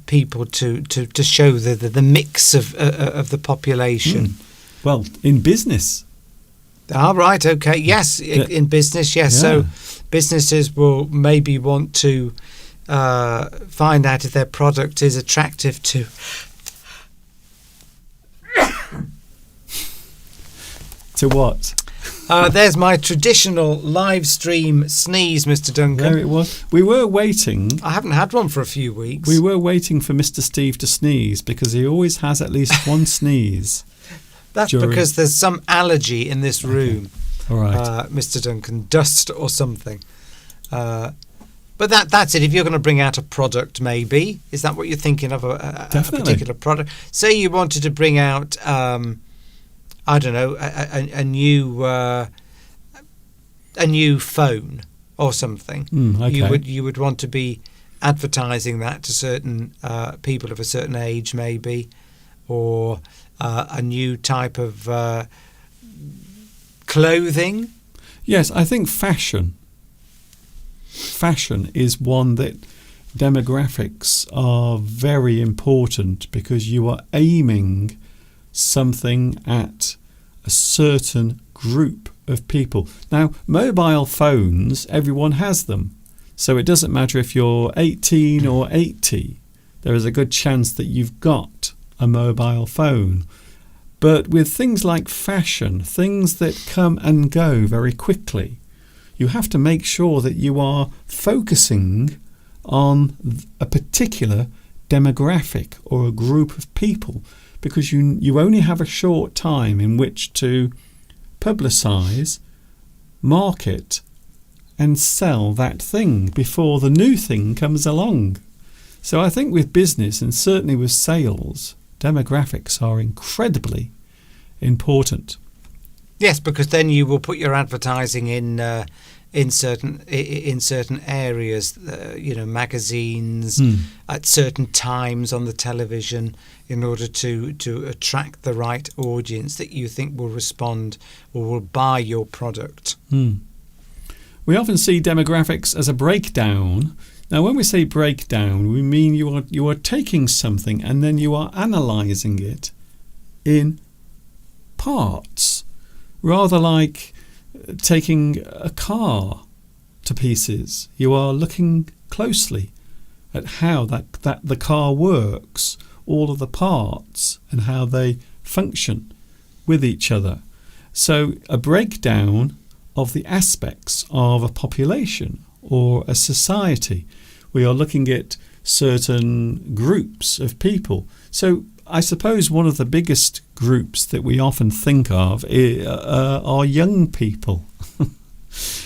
people to show the mix of the population. Well, in business. Right. Okay. Yes, in business. Yes. Yeah. So businesses will maybe want to find out if their product is attractive to. To what? There's my traditional live stream sneeze, Mr. Duncan. There it was. We were waiting. I haven't had one for a few weeks. We were waiting for Mr. Steve to sneeze because he always has at least one sneeze. That's because there's some allergy in this room. Okay. All right. Mr. Duncan, dust or something. But that's it. If you're going to bring out a product, maybe. Is that what you're thinking of, a particular product? Say you wanted to bring out, I don't know, a new phone or something. Okay. You would want to be advertising that to certain people of a certain age, maybe, or a new type of clothing. Yes, I think fashion is one that demographics are very important because you are aiming something at a certain group of people. Now, mobile phones, everyone has them. So it doesn't matter if you're 18 or 80. There is a good chance that you've got a mobile phone. But with things like fashion, things that come and go very quickly, you have to make sure that you are focusing on a particular demographic or a group of people, because you only have a short time in which to publicise, market and sell that thing before the new thing comes along. So I think with business, and certainly with sales, demographics are incredibly important. Yes, because then you will put your advertising in certain areas, magazines, at certain times on the television, in order to attract the right audience that you think will respond or will buy your product. We often see demographics as a breakdown. Now, when we say breakdown, we mean you are taking something and then you are analysing it in parts, rather like taking a car to pieces. You are looking closely at how that the car works, all of the parts and how they function with each other. So a breakdown of the aspects of a population or a society. We are looking at certain groups of people. So I suppose one of the biggest groups that we often think of are young people.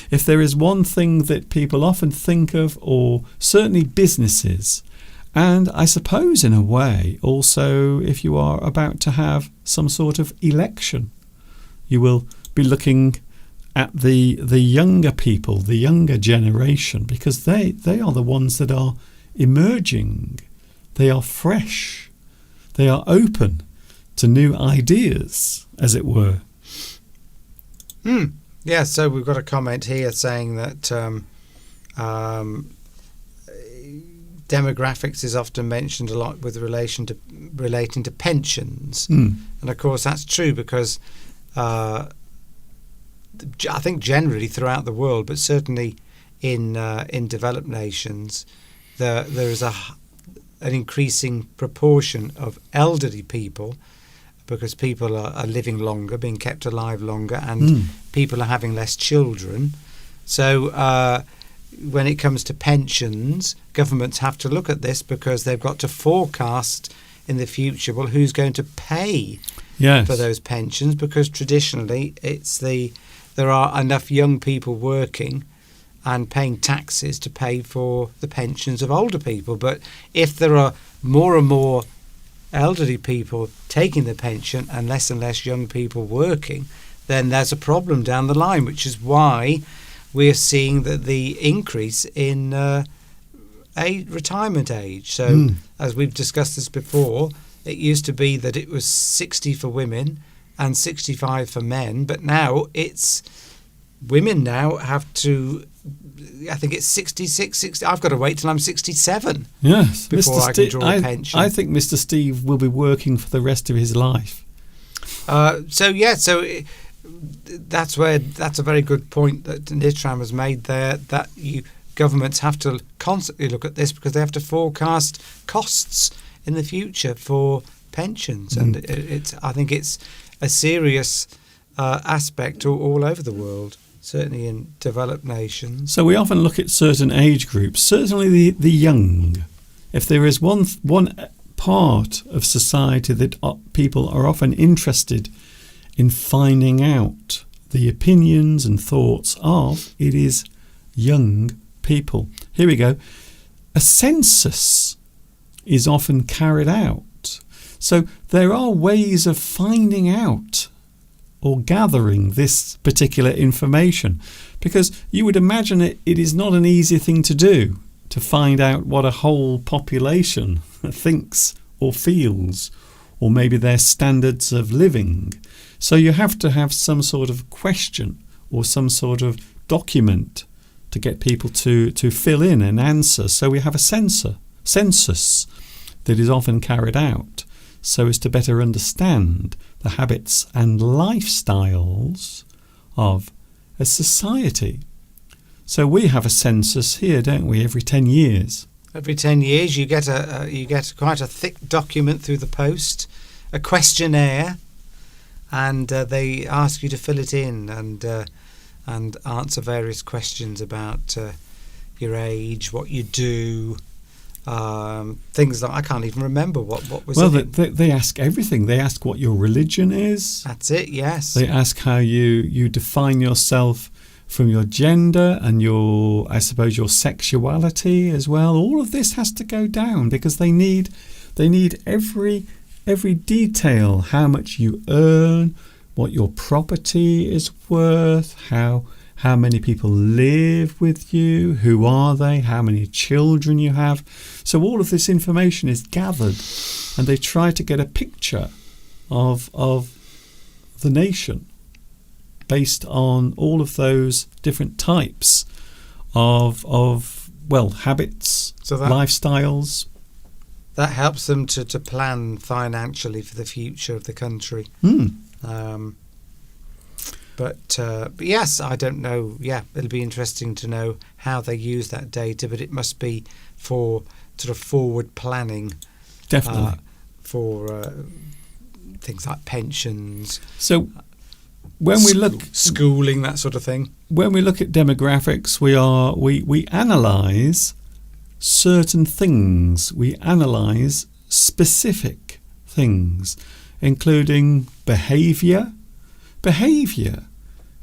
If there is one thing that people often think of, or certainly businesses, and I suppose in a way also if you are about to have some sort of election, you will be looking at the younger people, the younger generation, because they are the ones that are emerging. They are fresh. They are open to new ideas, as it were. Yeah, so we've got a comment here saying that demographics is often mentioned a lot with relating to pensions, Mm. and of course that's true because I think generally throughout the world, but certainly in developed nations, there is an increasing proportion of elderly people because people are living longer, being kept alive longer, and people are having less children. So when it comes to pensions, governments have to look at this because they've got to forecast in the future, well, who's going to pay Yes. for those pensions? Because traditionally there are enough young people working and paying taxes to pay for the pensions of older people. But if there are more and more elderly people taking the pension and less young people working, then there's a problem down the line, which is why we're seeing that the increase in retirement age. So as we've discussed this before, it used to be that it was 60 for women and 65 for men, but now it's women now have to, I think it's 66, 60. I've got to wait till I'm 67 Yes. before I can draw a pension. I think Mr. Steve will be working for the rest of his life. That's a very good point that Nitram has made there, that governments have to constantly look at this because they have to forecast costs in the future for pensions, and I think it's a serious aspect all over the world, certainly in developed nations. So we often look at certain age groups, certainly the young. If there is one part of society that people are often interested in finding out the opinions and thoughts of, it is young people. Here we go. A census is often carried out. So there are ways of finding out or gathering this particular information, because you would imagine it is not an easy thing to do, to find out what a whole population thinks or feels, or maybe their standards of living. So you have to have some sort of question or some sort of document to get people to fill in and answer. So we have a census that is often carried out so as to better understand the habits and lifestyles of a society. So we have a census here, don't we, every 10 years? Every 10 years you get quite a thick document through the post, a questionnaire, and they ask you to fill it in and answer various questions about your age, what you do, things that I can't even remember what was. Well, they ask everything. They ask what your religion is. That's it. Yes. They ask how you define yourself from your gender and your sexuality as well. All of this has to go down because they need every detail, how much you earn, what your property is worth, how many people live with you, who are they, how many children you have. So all of this information is gathered, and they try to get a picture of the nation based on all of those different types of habits, lifestyles. That helps them to plan financially for the future of the country. But yes, I don't know. Yeah, it'll be interesting to know how they use that data, but it must be for sort of forward planning. Definitely. For things like pensions. So when we look schooling, that sort of thing. When we look at demographics, we analyse certain things. We analyse specific things, including behaviour. Behaviour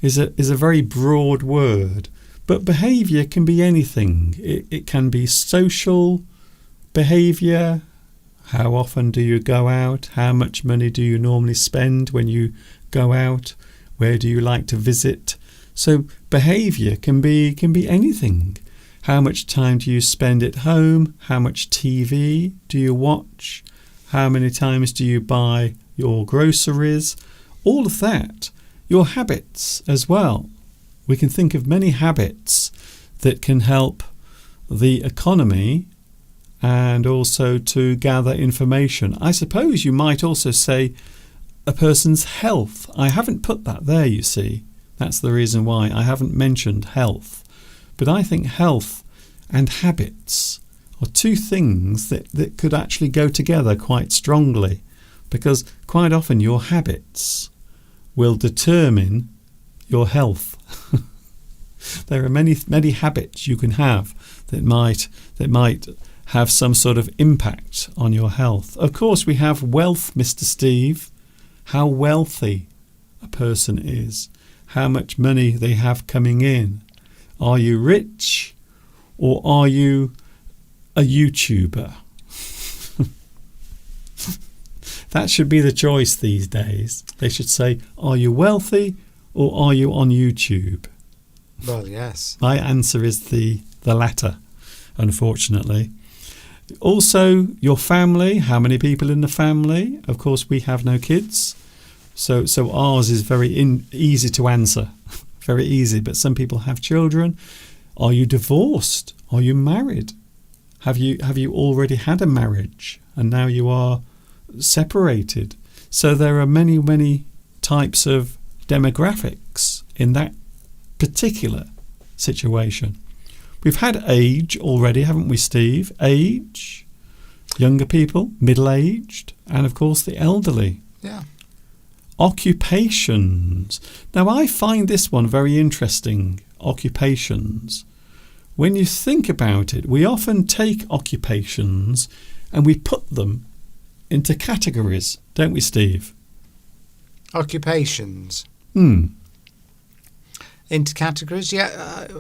is a very broad word, but behaviour can be anything. It can be social behaviour. How often do you go out? How much money do you normally spend when you go out? Where do you like to visit? So behaviour can be anything. How much time do you spend at home? How much TV do you watch? How many times do you buy your groceries? All of that. Your habits as well. We can think of many habits that can help the economy and also to gather information. I suppose you might also say a person's health. I haven't put that there, you see. That's the reason why I haven't mentioned health. But I think health and habits are two things that could actually go together quite strongly, because quite often your habits will determine your health. There are many habits you can have that might have some sort of impact on your health. Of course, we have wealth, Mr. Steve. How wealthy a person is, how much money they have coming in. Are you rich or are you a YouTuber? That should be the choice these days. They should say, are you wealthy or are you on YouTube? Well, yes. My answer is the latter, unfortunately. Also, your family, how many people in the family? Of course, we have no kids, so ours is very easy to answer, very easy, but some people have children. Are you divorced? Are you married? Have you already had a marriage and now you are separated? So there are many types of demographics in that particular situation. We've had age already, haven't we, Steve? Age, younger people, middle-aged, and of course the elderly. Yeah. Occupations. Now I find this one very interesting, occupations. When you think about it, we often take occupations and we put them into categories, don't we, Steve? Occupations. Into categories, yeah.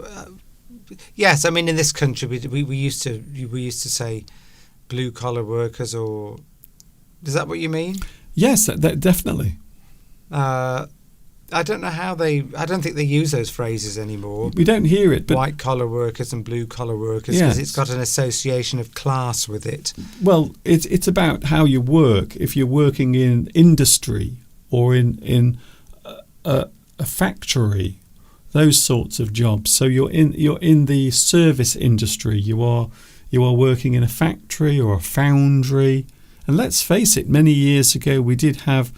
Yes, I mean in this country we used to say blue collar workers, or is that what you mean? Yes, that definitely. I don't know how I don't think they use those phrases anymore. We don't hear it, but white collar workers and blue collar workers, yes, because it's got an association of class with it. Well, it's about how you work. If you're working in industry or in a factory, those sorts of jobs. So you're in the service industry. You are working in a factory or a foundry. And let's face it, many years ago we did have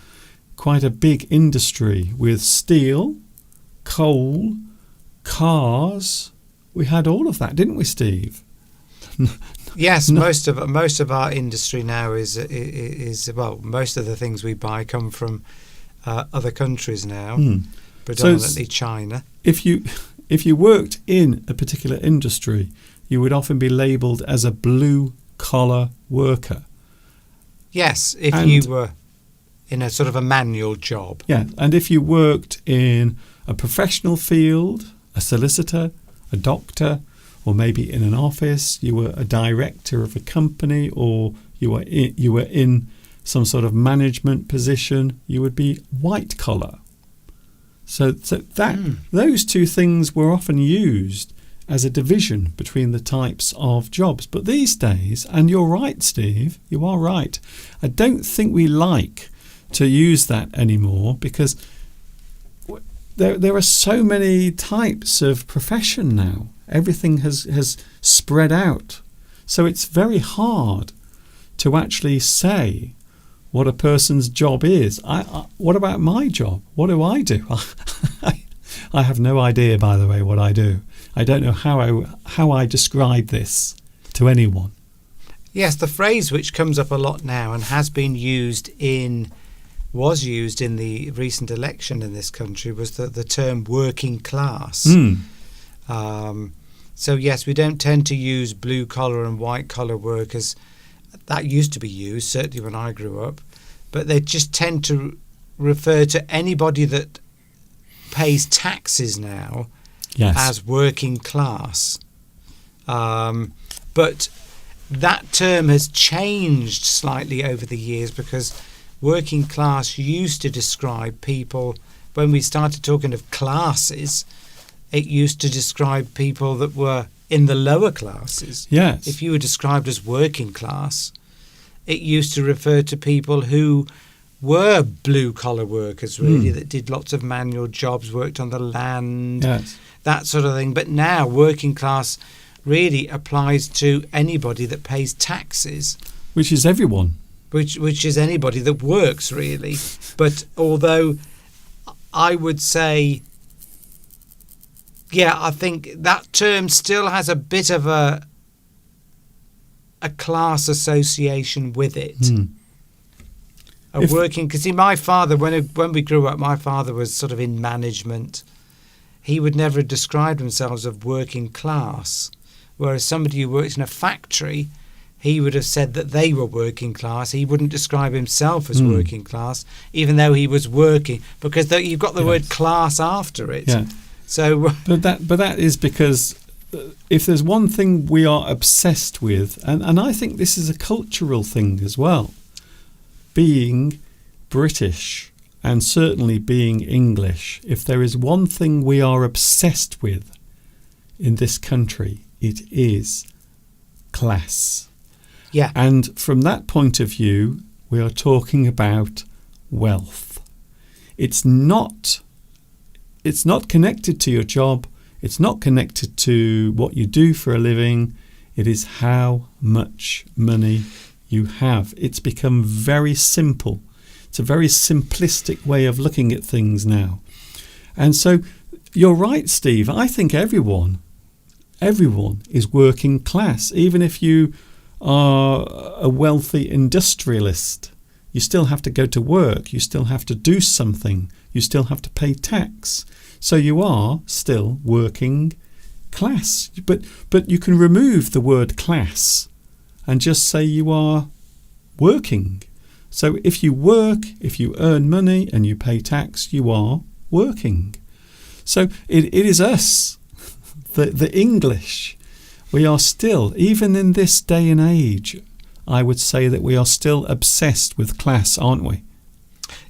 quite a big industry with steel, coal, cars. We had all of that, didn't we, Steve? Yes, most of our industry now is well, most of the things we buy come from other countries now, predominantly so China. If you worked in a particular industry, you would often be labelled as a blue collar worker. Yes, if you were in a sort of a manual job. Yeah, and if you worked in a professional field, a solicitor, a doctor, or maybe in an office, you were a director of a company, or you were in some sort of management position, you would be white collar. So those two things were often used as a division between the types of jobs. But these days, and you're right, Steve, you are right, I don't think we like to use that anymore, because there are so many types of profession now. Everything has spread out. So it's very hard to actually say what a person's job is. What about my job? What do? I have no idea, by the way, what I do. I don't know how I describe this to anyone. Yes, the phrase which comes up a lot now and was used in the recent election in this country was the term working class. So yes, we don't tend to use blue collar and white collar workers. That used to be used, certainly when I grew up, but they just tend to refer to anybody that pays taxes now as working class. But that term has changed slightly over the years, because working class used to describe people, when we started talking of classes, it used to describe people that were in the lower classes. Yes. If you were described as working class, it used to refer to people who were blue-collar workers, really, that did lots of manual jobs, worked on the land, that sort of thing. But now working class really applies to anybody that pays taxes, Which is everyone. which is anybody that works, really. But although I would say, yeah, I think that term still has a bit of a class association with it. Working, because see, my father, when we grew up, my father was sort of in management. He would never have described himself as working class, whereas somebody who works in a factory, he would have said that they were working class. He wouldn't describe himself as working class, even though he was working, because you've got the word class after it. Yeah. So, but that is because if there's one thing we are obsessed with, and I think this is a cultural thing as well, being British and certainly being English, if there is one thing we are obsessed with in this country, it is class. yeah, And from that point of view, we are talking about wealth. It's not connected to your job. It's not connected to what you do for a living. It is how much money you have. It's become very simple. It's a very simplistic way of looking at things now. And so you're right, Steve. I think everyone is working class. Even if you are a wealthy industrialist, you still have to go to work. You still have to do something. You still have to pay tax. So you are still working class. But you can remove the word class and just say you are working. So if you work, if you earn money and you pay tax, you are working. So it is us, the English. We are still, even in this day and age, I would say that we are still obsessed with class, aren't we?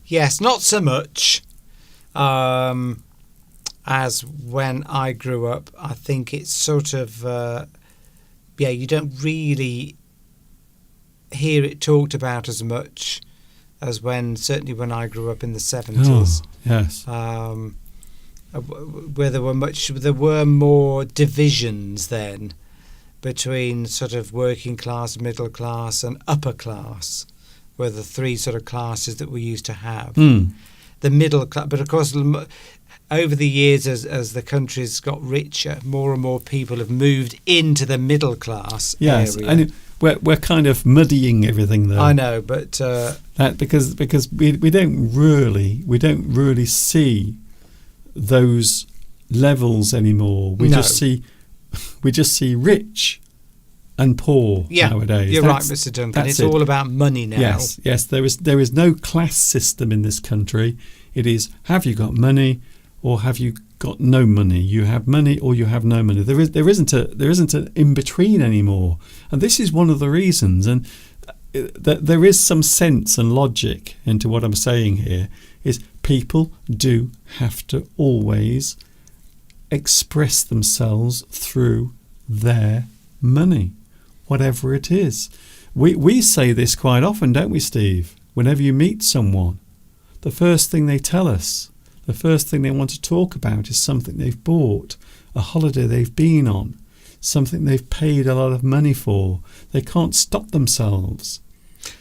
yes, not so much as when I grew up. I think it's sort of, you don't really hear it talked about as much as certainly when I grew up in the 70s. Oh, yes. Where there were more divisions then between sort of working class, middle class and upper class, were the three sort of classes that we used to have. The middle class, but of course over the years as the country's got richer, more and more people have moved into the middle class Yes, area. and we're kind of muddying everything though. I know, but That because we don't really see those levels anymore. We No. just see rich and poor nowadays. You're right, Mr. Duncan. It's all about money now. Yes. There is no class system in this country. It is, have you got money or have you got no money? You have money or you have no money. There isn't an in between anymore. And this is one of the reasons. And that there is some sense and logic into what I'm saying here. Is people do have to always express themselves through their money, whatever it is. We say this quite often, don't we, Steve? Whenever you meet someone, the first thing they tell us, the first thing they want to talk about is something they've bought, a holiday they've been on, something they've paid a lot of money for. They can't stop themselves.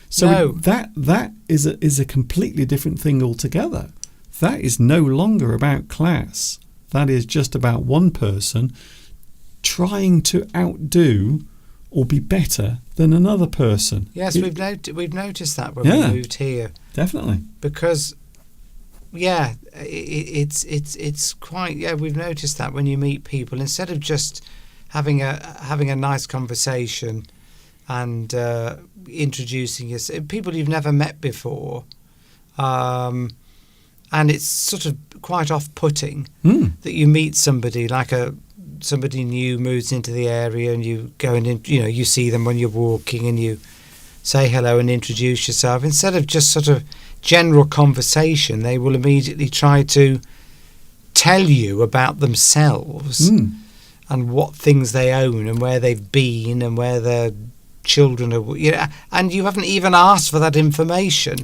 So No. that is a completely different thing altogether. That is no longer about class. That is just about one person trying to outdo or be better than another person. Yes, we've noticed that when we moved here, Definitely. because it's quite we've noticed that when you meet people, instead of just having a nice conversation and introducing yourself, people you've never met before, and it's sort of quite off-putting that you meet somebody like somebody new moves into the area and you go and you see them when you're walking and you say hello and introduce yourself. Instead of just sort of general conversation, they will immediately try to tell you about themselves and what things they own and where they've been and where their children are, and you haven't even asked for that information.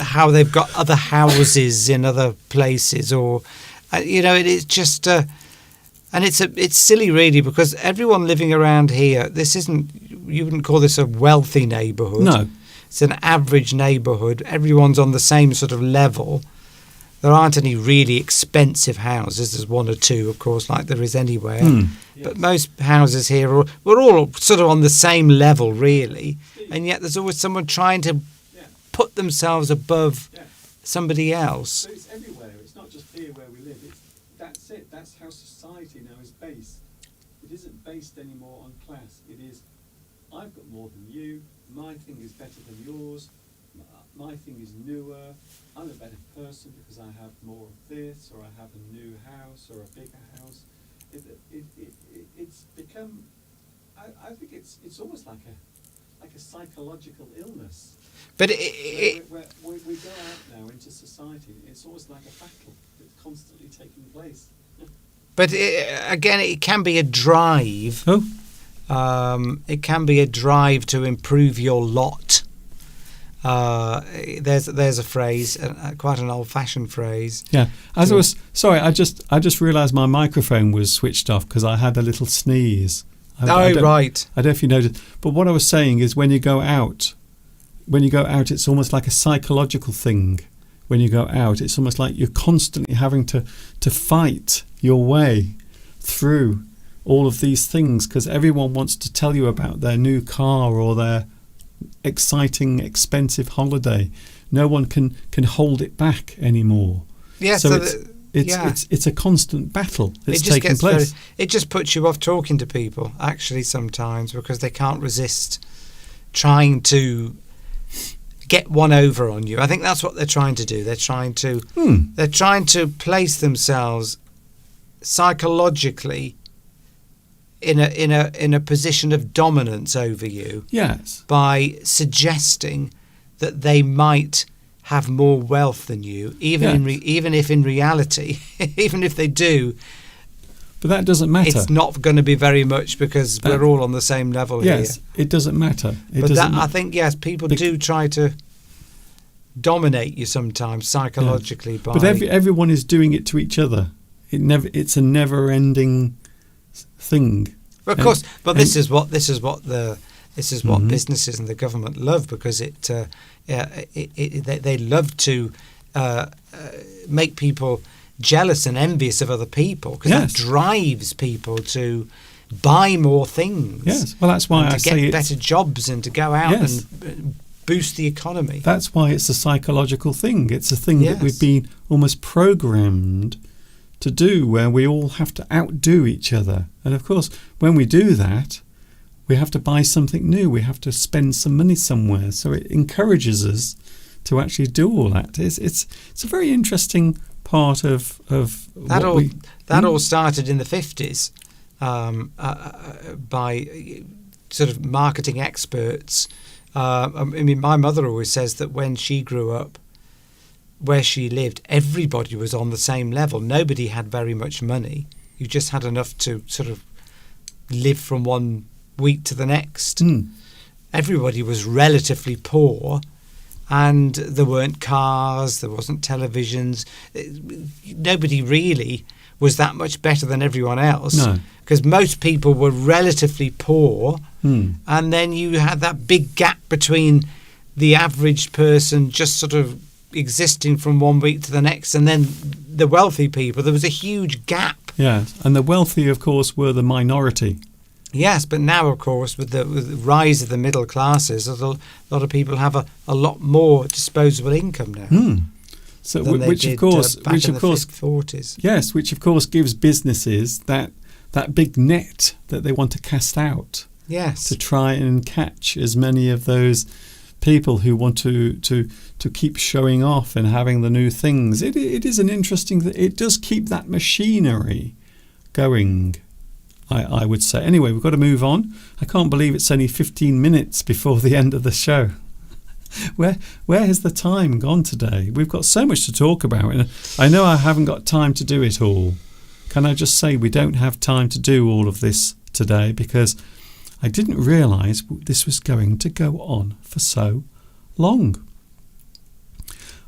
How they've got other houses in other places, or it is just And it's silly, really, because everyone living around here, you wouldn't call this a wealthy neighbourhood. No. It's an average neighbourhood. Everyone's on the same sort of level. There aren't any really expensive houses. There's one or two, of course, like there is anywhere. But most houses here, we're all sort of on the same level, really. And yet there's always someone trying to put themselves above somebody else. So it's everywhere. It's not just here where we live. That's it. That's how society now is based. It isn't based anymore on class. It is, I've got more than you. My thing is better than yours. My thing is newer. I'm a better person because I have more of this, or I have a new house, or a bigger house. It's become. I think it's almost like a psychological illness. But we go out now into society. It's almost like a battle that's constantly taking place. But again, it can be a drive. It can be a drive to improve your lot. There's a phrase, quite an old-fashioned phrase. Yeah. I just realised my microphone was switched off because I had a little sneeze. Right. I don't know if you noticed, but what I was saying is when you go out, it's almost like a psychological thing. When you go out, it's almost like you're constantly having to fight your way through all of these things because everyone wants to tell you about their new car or their exciting, expensive holiday. No one can hold it back anymore. Yeah, so it's a constant battle that's taking place. It just puts you off talking to people, actually, sometimes, because they can't resist trying to get one over on you. I think that's what they're trying to do. They're trying to place themselves psychologically in a position of dominance over you. Yes. By suggesting that they might have more wealth than you, even if in reality, even if they do. But that doesn't matter. It's not going to be very much because we're all on the same level here. Yes, it doesn't matter. I think, yes, people do try to dominate you sometimes psychologically. Yeah. But everyone is doing it to each other. It's a never-ending thing. Of course, but this is what businesses and the government love, because they love to make people jealous and envious of other people, because that drives people to buy more things. Yes, well, that's why I say get better jobs and to go out and boost the economy. That's why it's a psychological thing. It's a thing that we've been almost programmed to do, where we all have to outdo each other. And of course, when we do that, we have to buy something new. We have to spend some money somewhere. So it encourages us to actually do all that. It's a very interesting part of that. All started in the 50s by sort of marketing experts. I mean, my mother always says that when she grew up, where she lived, everybody was on the same level. Nobody had very much money. You just had enough to sort of live from one week to the next. Everybody was relatively poor, and there weren't cars, there wasn't televisions. Nobody really was that much better than everyone else. No. Because most people were relatively poor, and then you had that big gap between the average person just sort of existing from one week to the next, and then the wealthy people. There was a huge gap. Yes, and the wealthy, of course, were the minority. Yes, but now, of course, with the rise of the middle classes, a lot of people have a lot more disposable income now. So, than which they of course, did, back in the 40s. Yes, which of course gives businesses that big net that they want to cast out. Yes, to try and catch as many of those people who want to keep showing off and having the new things. It is an interesting. It does keep that machinery going, I would say. Anyway, we've got to move on. I can't believe it's only 15 minutes before the end of the show. Where has the time gone today? We've got so much to talk about, and I know I haven't got time to do it all. Can I just say we don't have time to do all of this today, because I didn't realise this was going to go on for so long.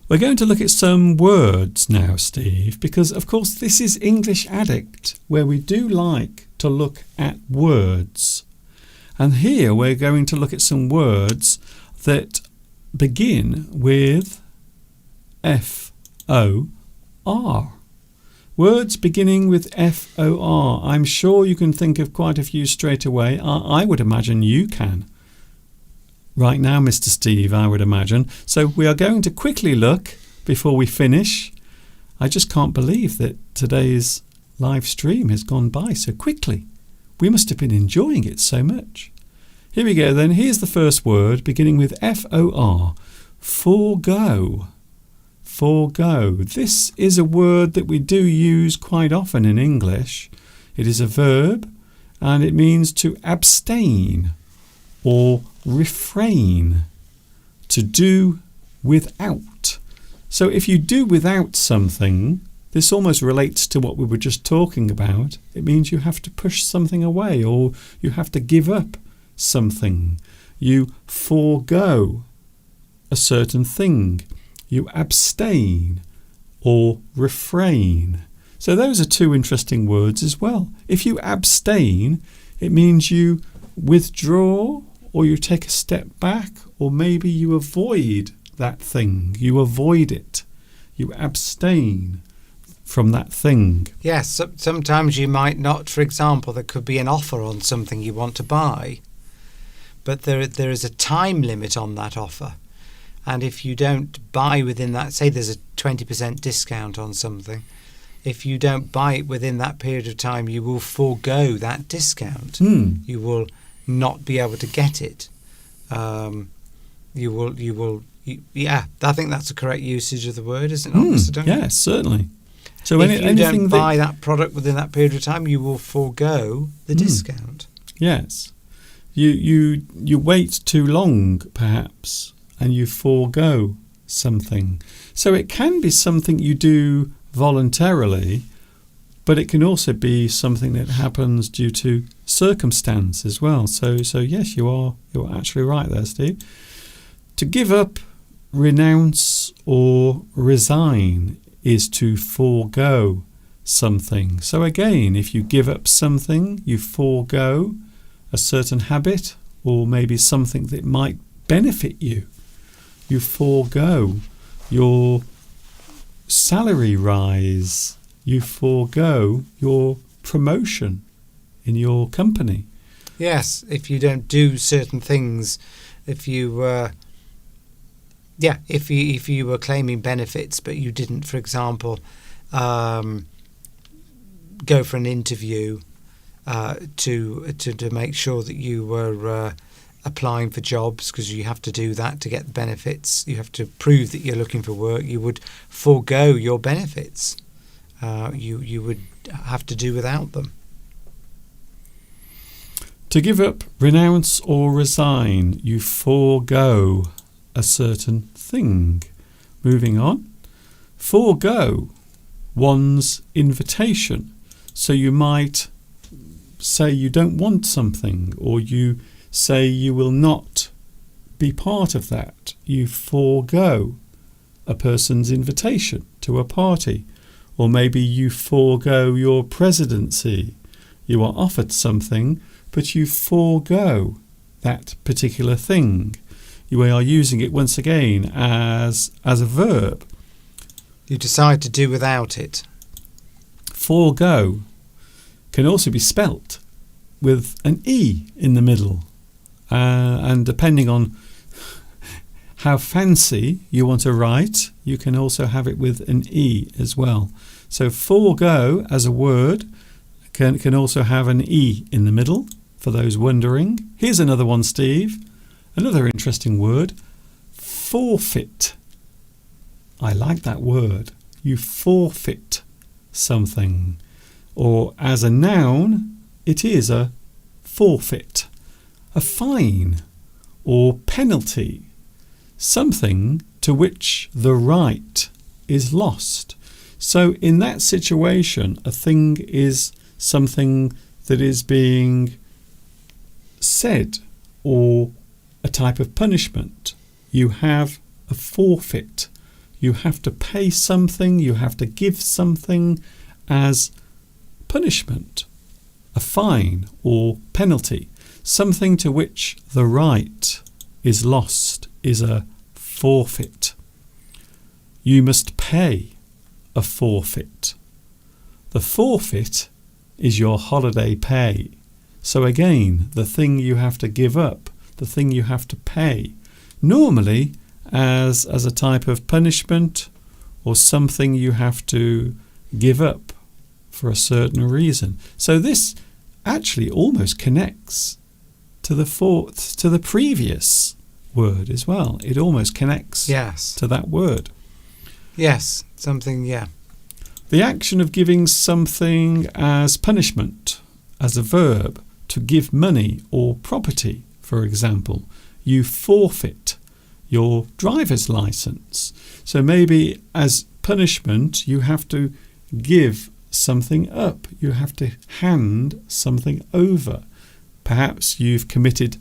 We're going to look at some words now, Steve, because of course this is English Addict, where we do like to look at words. And here we're going to look at some words that begin with F-O-R. Words beginning with F-O-R. I'm sure you can think of quite a few straight away. I would imagine you can. Right now, Mr. Steve, I would imagine. So we are going to quickly look before we finish. I just can't believe that today's live stream has gone by so quickly. We must have been enjoying it so much. Here we go then. Here's the first word beginning with F-O-R. Forgo. Forgo. This is a word that we do use quite often in English. It is a verb and it means to abstain or refrain, to do without. So if you do without something, this almost relates to what we were just talking about. It means you have to push something away or you have to give up something. You forego a certain thing. You abstain or refrain. So those are two interesting words as well. If you abstain, it means you withdraw or you take a step back, or maybe you avoid that thing. You avoid it. You abstain from that thing. Yes, sometimes you might not. For example, there could be an offer on something you want to buy, but there is a time limit on that offer. And if you don't buy within that, say there's a 20% discount on something, if you don't buy it within that period of time, you will forego that discount. You will not be able to get it. You will. Yeah, I think that's the correct usage of the word, isn't it, Mr. Duncan? Yes, certainly. So if you don't buy that product within that period of time, you will forego the discount. Yes. You wait too long, perhaps, and you forego something. So it can be something you do voluntarily, but it can also be something that happens due to circumstance as well. So yes, you're actually right there, Steve. To give up, renounce or resign is to forego something. So again, if you give up something, you forego a certain habit or maybe something that might benefit you. You forego your salary rise. You forego your promotion in your company. Yes, if you don't do certain things, if you were claiming benefits but you didn't, for example, go for an interview to make sure that you were applying for jobs, because you have to do that to get the benefits. You have to prove that you're looking for work. You would forego your benefits. You would have to do without them. To give up, renounce or resign, you forego a certain thing. Moving on. Forego one's invitation. So you might say you don't want something, or you say you will not be part of that. You forego a person's invitation to a party. Or maybe you forego your presidency. You are offered something, but you forego that particular thing. You are using it once again as a verb. You decide to do without it. Forego can also be spelt with an E in the middle. And depending on how fancy you want to write, you can also have it with an E as well. So forego as a word can also have an E in the middle, for those wondering. Here's another one, Steve. Another interesting word. Forfeit. I like that word. You forfeit something. Or as a noun, it is a forfeit. A fine or penalty. Something to which the right is lost. So in that situation, a thing is something that is being said, or a type of punishment. You have a forfeit You have to pay something, you have to give something as punishment, a fine or penalty, something to which the right is lost, is a forfeit. You must pay a forfeit. The forfeit is your holiday pay. So again, the thing you have to give up, the thing you have to pay, normally as a type of punishment or something you have to give up for a certain reason. So this actually almost connects to the previous word as well. It almost connects to that word. Yes, something, yeah. The action of giving something as punishment, as a verb, to give money or property, for example. You forfeit your driver's license. So maybe as punishment, you have to give something up. You have to hand something over. Perhaps you've committed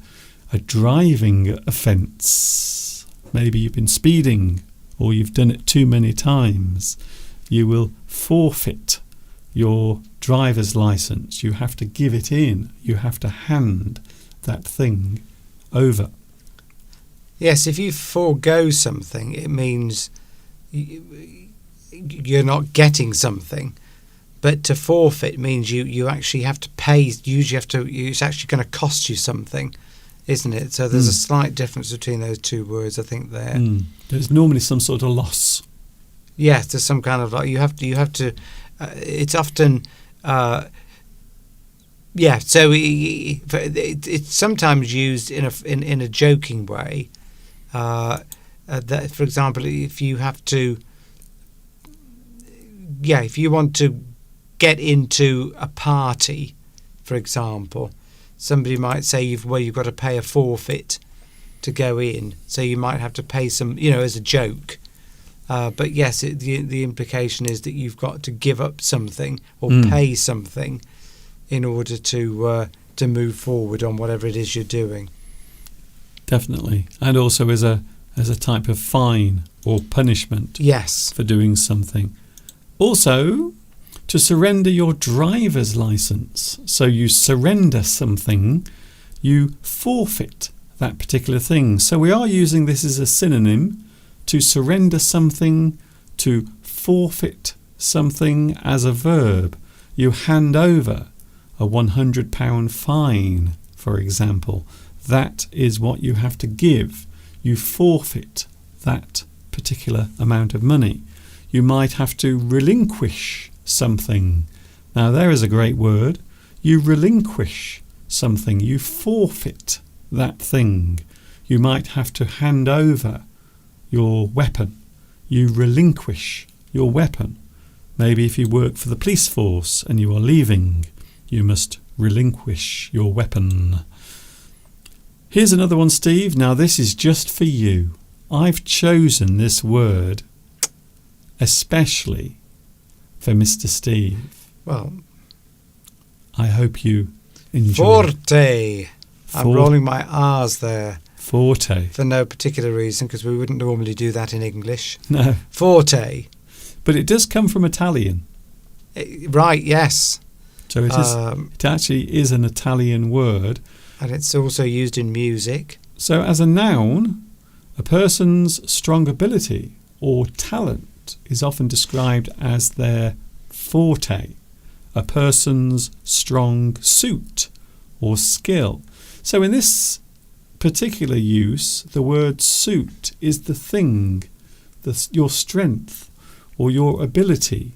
a driving offence. Maybe you've been speeding or you've done it too many times. You will forfeit your driver's license. You have to give it in. You have to hand that thing over. Yes, if you forego something, it means you're not getting something. But to forfeit means you actually have to pay. It's actually going to cost you something, isn't it? So there's a slight difference between those two words, I think, there. There's normally some sort of loss. Yes, there's some kind of like you have to. It's often. So it's sometimes used in a joking way. That, for example, if you have to, if you want to get into a party, for example, somebody might say you've got to pay a forfeit to go in, so you might have to pay some, as a joke. But yes, the implication is that you've got to give up something or pay something in order to move forward on whatever it is you're doing. Definitely, and also as a type of fine or punishment. Yes, for doing something. Also, to surrender your driver's license. So you surrender something, you forfeit that particular thing. So we are using this as a synonym. To surrender something, to forfeit something as a verb. You hand over a £100 fine, for example. That is what you have to give. You forfeit that particular amount of money. You might have to relinquish something. Now there is a great word. You relinquish something. You forfeit that thing. You might have to hand over your weapon. You relinquish your weapon. Maybe if you work for the police force and you are leaving, you must relinquish your weapon. Here's another one, Steve. Now this is just for you. I've chosen this word especially for Mr. Steve. Well, I hope you enjoy. Forte. I'm rolling my R's there. Forte. For no particular reason, because we wouldn't normally do that in English. No. Forte. But it does come from Italian. Right, yes. So it is. It actually is an Italian word. And it's also used in music. So as a noun, a person's strong ability or talent is often described as their forte, a person's strong suit or skill. So in this particular use, the word suit is the thing, your strength or your ability.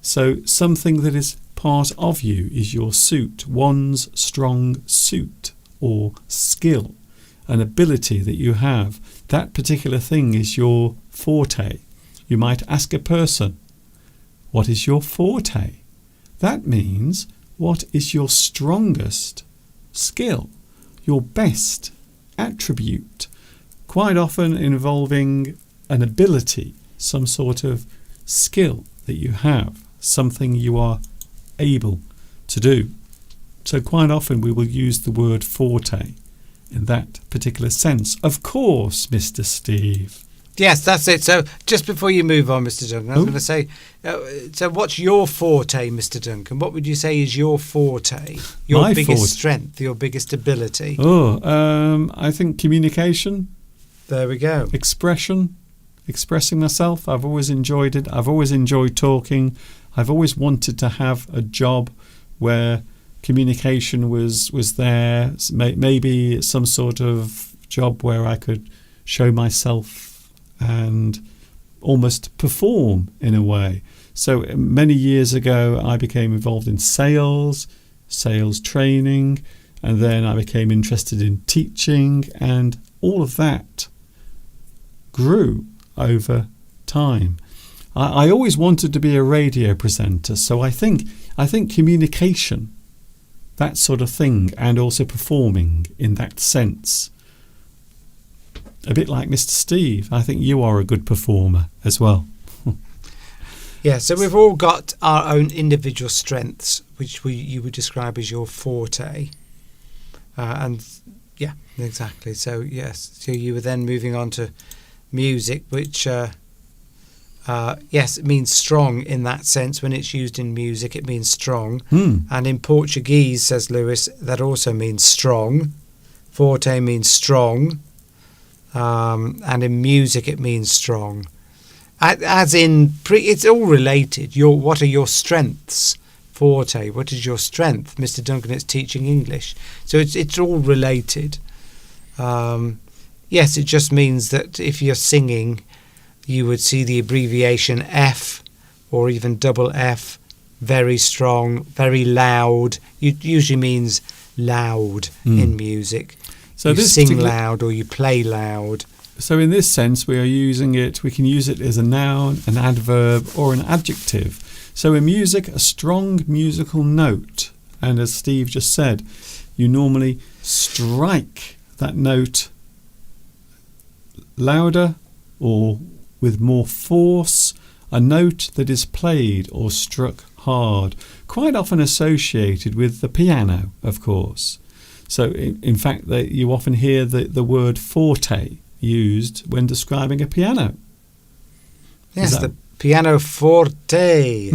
So something that is part of you is your suit, one's strong suit or skill, an ability that you have. That particular thing is your forte. You might ask a person, what is your forte? That means, what is your strongest skill, your best attribute, quite often involving an ability, some sort of skill that you have, something you are able to do. So quite often we will use the word forte in that particular sense. Of course, Mr. Steve. Yes, that's it. So just before you move on, Mr. Duncan, I was going to say, so what's your forte, Mr. Duncan? What would you say is your forte? Your My biggest forte? strength, your biggest ability? I think communication, There we go. expressing myself. I've always enjoyed it. I've always enjoyed talking. I've always wanted to have a job where communication was there. Maybe some sort of job where I could show myself and almost perform in a way. So many years ago, I became involved in sales training, and then I became interested in teaching, and all of that grew over time. I always wanted to be a radio presenter, so I think communication, that sort of thing, and also performing in that sense. A bit like Mr. Steve, I think you are a good performer as well. Yeah, so we've all got our own individual strengths, which you would describe as your forte. And yeah, exactly. So yes, so you were then moving on to music, which yes, it means strong in that sense. When it's used in music, it means strong. And in Portuguese, says Lewis, that also means strong. Forte means strong. And in music, it means strong. As in, it's all related. What are your strengths? Forte, what is your strength? Mr. Duncan, it's teaching English. So it's all related. Yes, it just means that if you're singing, you would see the abbreviation F or even double F, very strong, very loud. It usually means loud in music. So you sing loud or you play loud. So in this sense, we can use it as a noun, an adverb, or an adjective. So in music, a strong musical note, and as Steve just said, you normally strike that note louder or with more force, a note that is played or struck hard, quite often associated with the piano, of course. So in fact, you often hear the word forte used when describing a piano. Yes, the piano forte.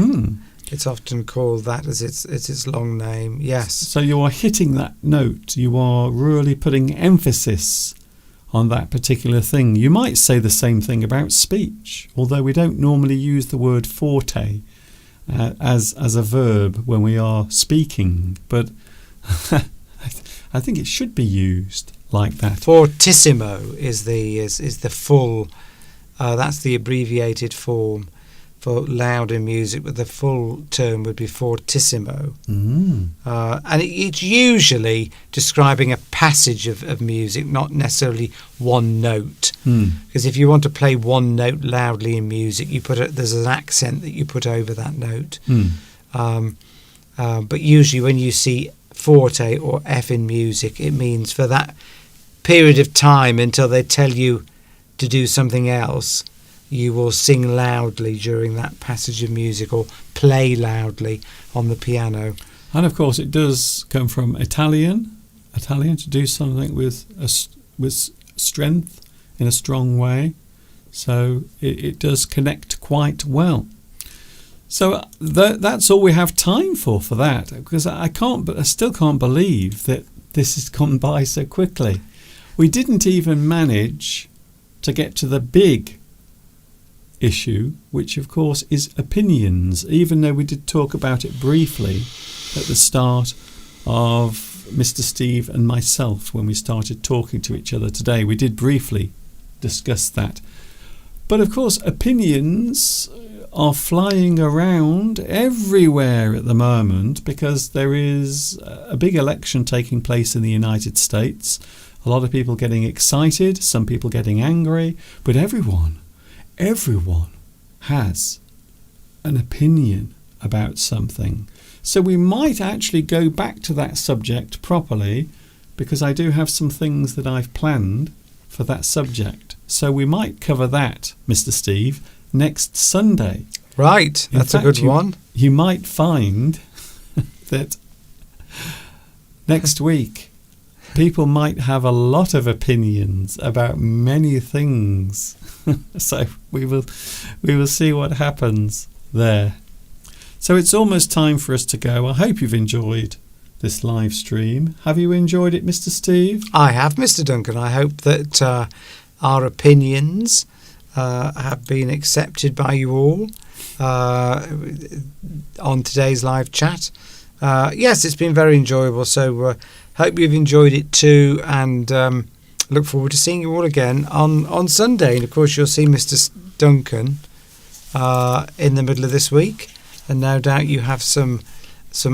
It's often called that as its long name. Yes. So you are hitting that note. You are really putting emphasis on that particular thing. You might say the same thing about speech, although we don't normally use the word forte as a verb when we are speaking. But I think it should be used like that. Fortissimo is the full. That's the abbreviated form for loud in music, but the full term would be fortissimo. And it's usually describing a passage of music, not necessarily one note. Because if you want to play one note loudly in music, there's an accent that you put over that note. But usually when you see forte or F in music, it means for that period of time until they tell you to do something else, you will sing loudly during that passage of music or play loudly on the piano. And of course it does come from Italian to do something with strength in a strong way. So it does connect quite well. So that's all we have time for that, because I still can't believe that this has gone by so quickly. We didn't even manage to get to the big issue, which of course is opinions, even though we did talk about it briefly at the start of Mr. Steve and myself when we started talking to each other today. We did briefly discuss that. But of course, opinions are flying around everywhere at the moment because there is a big election taking place in the United States. A lot of people getting excited, some people getting angry, but everyone has an opinion about something. So we might actually go back to that subject properly, because I do have some things that I've planned for that subject. So we might cover that, Mr. Steve, next Sunday. Right, that's a good one. You might find that next week People might have a lot of opinions about many things. So we will see what happens there. So it's almost time for us to go. I hope you've enjoyed this live stream. Have you enjoyed it, Mr. Steve? I have, Mr. Duncan. I hope that our opinions have been accepted by you all on today's live chat. Yes, it's been very enjoyable, so hope you've enjoyed it too, and look forward to seeing you all again on Sunday. And of course you'll see Mr. Duncan in the middle of this week, and no doubt you have some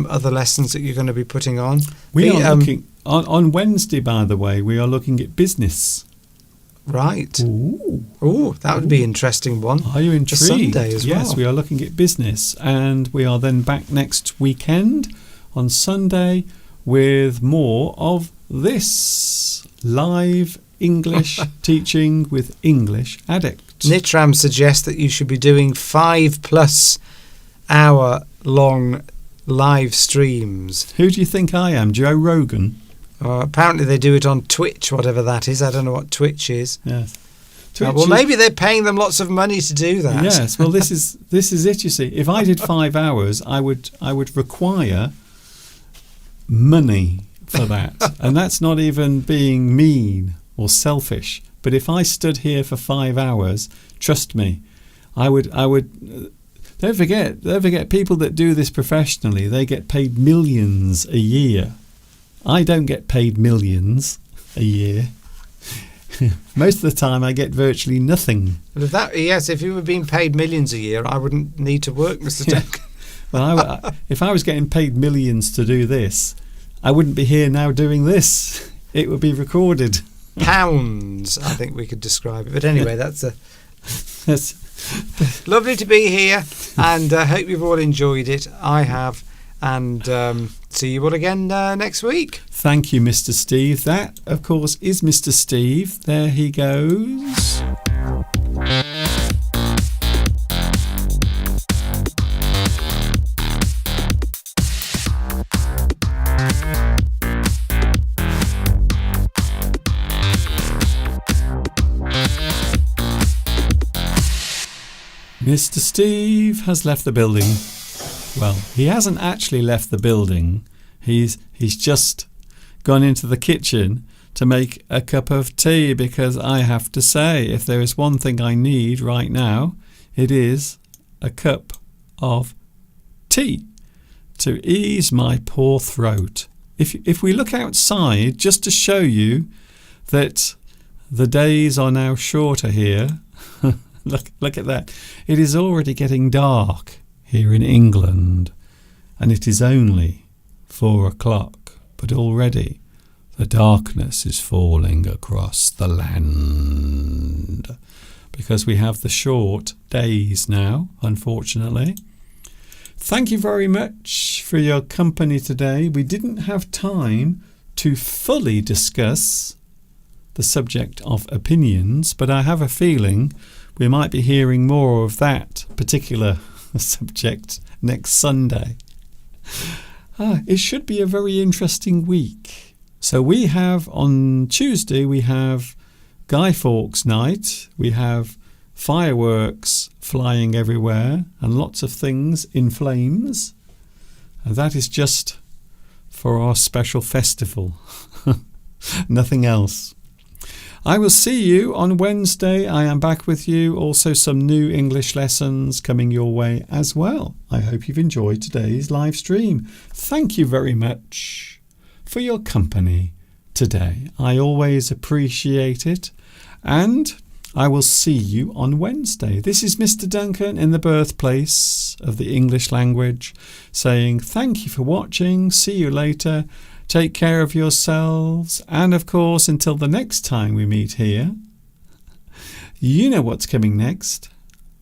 other lessons that you're going to be putting on. We are looking on Wednesday, by the way, we are looking at business. Right. Ooh, that would be an interesting one. Are you intrigued? Sunday as well. Yes, we are looking at business, and we are then back next weekend on Sunday with more of this live English teaching with English Addict. Nitram suggests that you should be doing 5+ hour long live streams. Who do you think I am? Joe Rogan? Apparently they do it on Twitch, whatever that is. I don't know what Twitch is. Yes. Well, maybe they're paying them lots of money to do that. Yes. Well, this is it. You see, if I did 5 hours, I would require money for that, and that's not even being mean or selfish. But if I stood here for 5 hours, trust me, I would. Don't forget, people that do this professionally, they get paid millions a year. I don't get paid millions a year. Most of the time I get virtually nothing. But if you were being paid millions a year, I wouldn't need to work, Mr. Duncan. Well, if I was getting paid millions to do this, I wouldn't be here now doing this. It would be recorded. Pounds, I think we could describe it. But anyway, that's lovely to be here, and I hope you've all enjoyed it. I have, and see you all again next week. Thank you, Mr. Steve. That, of course, is Mr. Steve. There he goes. Mr. Steve has left the building. Well, he hasn't actually left the building. He's just gone into the kitchen to make a cup of tea, because I have to say, if there is one thing I need right now, it is a cup of tea to ease my poor throat. If we look outside, just to show you that the days are now shorter here, look at that. It is already getting dark here in England, and it is only 4 o'clock, but already the darkness is falling across the land, because we have the short days now, unfortunately. Thank you very much for your company today. We didn't have time to fully discuss the subject of opinions, but I have a feeling we might be hearing more of that particular subject next Sunday. It should be a very interesting week. So we have on Tuesday, we have Guy Fawkes night. We have fireworks flying everywhere and lots of things in flames. And that is just for our special festival. Nothing else. I will see you on Wednesday. I am back with you. Also some new English lessons coming your way as well. I hope you've enjoyed today's live stream. Thank you very much for your company today. I always appreciate it. And I will see you on Wednesday. This is Mr. Duncan in the birthplace of the English language, saying thank you for watching. See you later. Take care of yourselves, and of course, until the next time we meet here, you know what's coming next.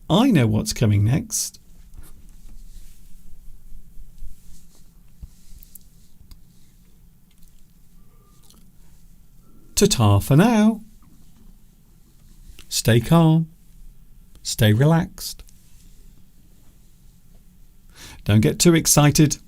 I know what's coming next. Ta-ta for now. Stay calm. Stay relaxed. Don't get too excited.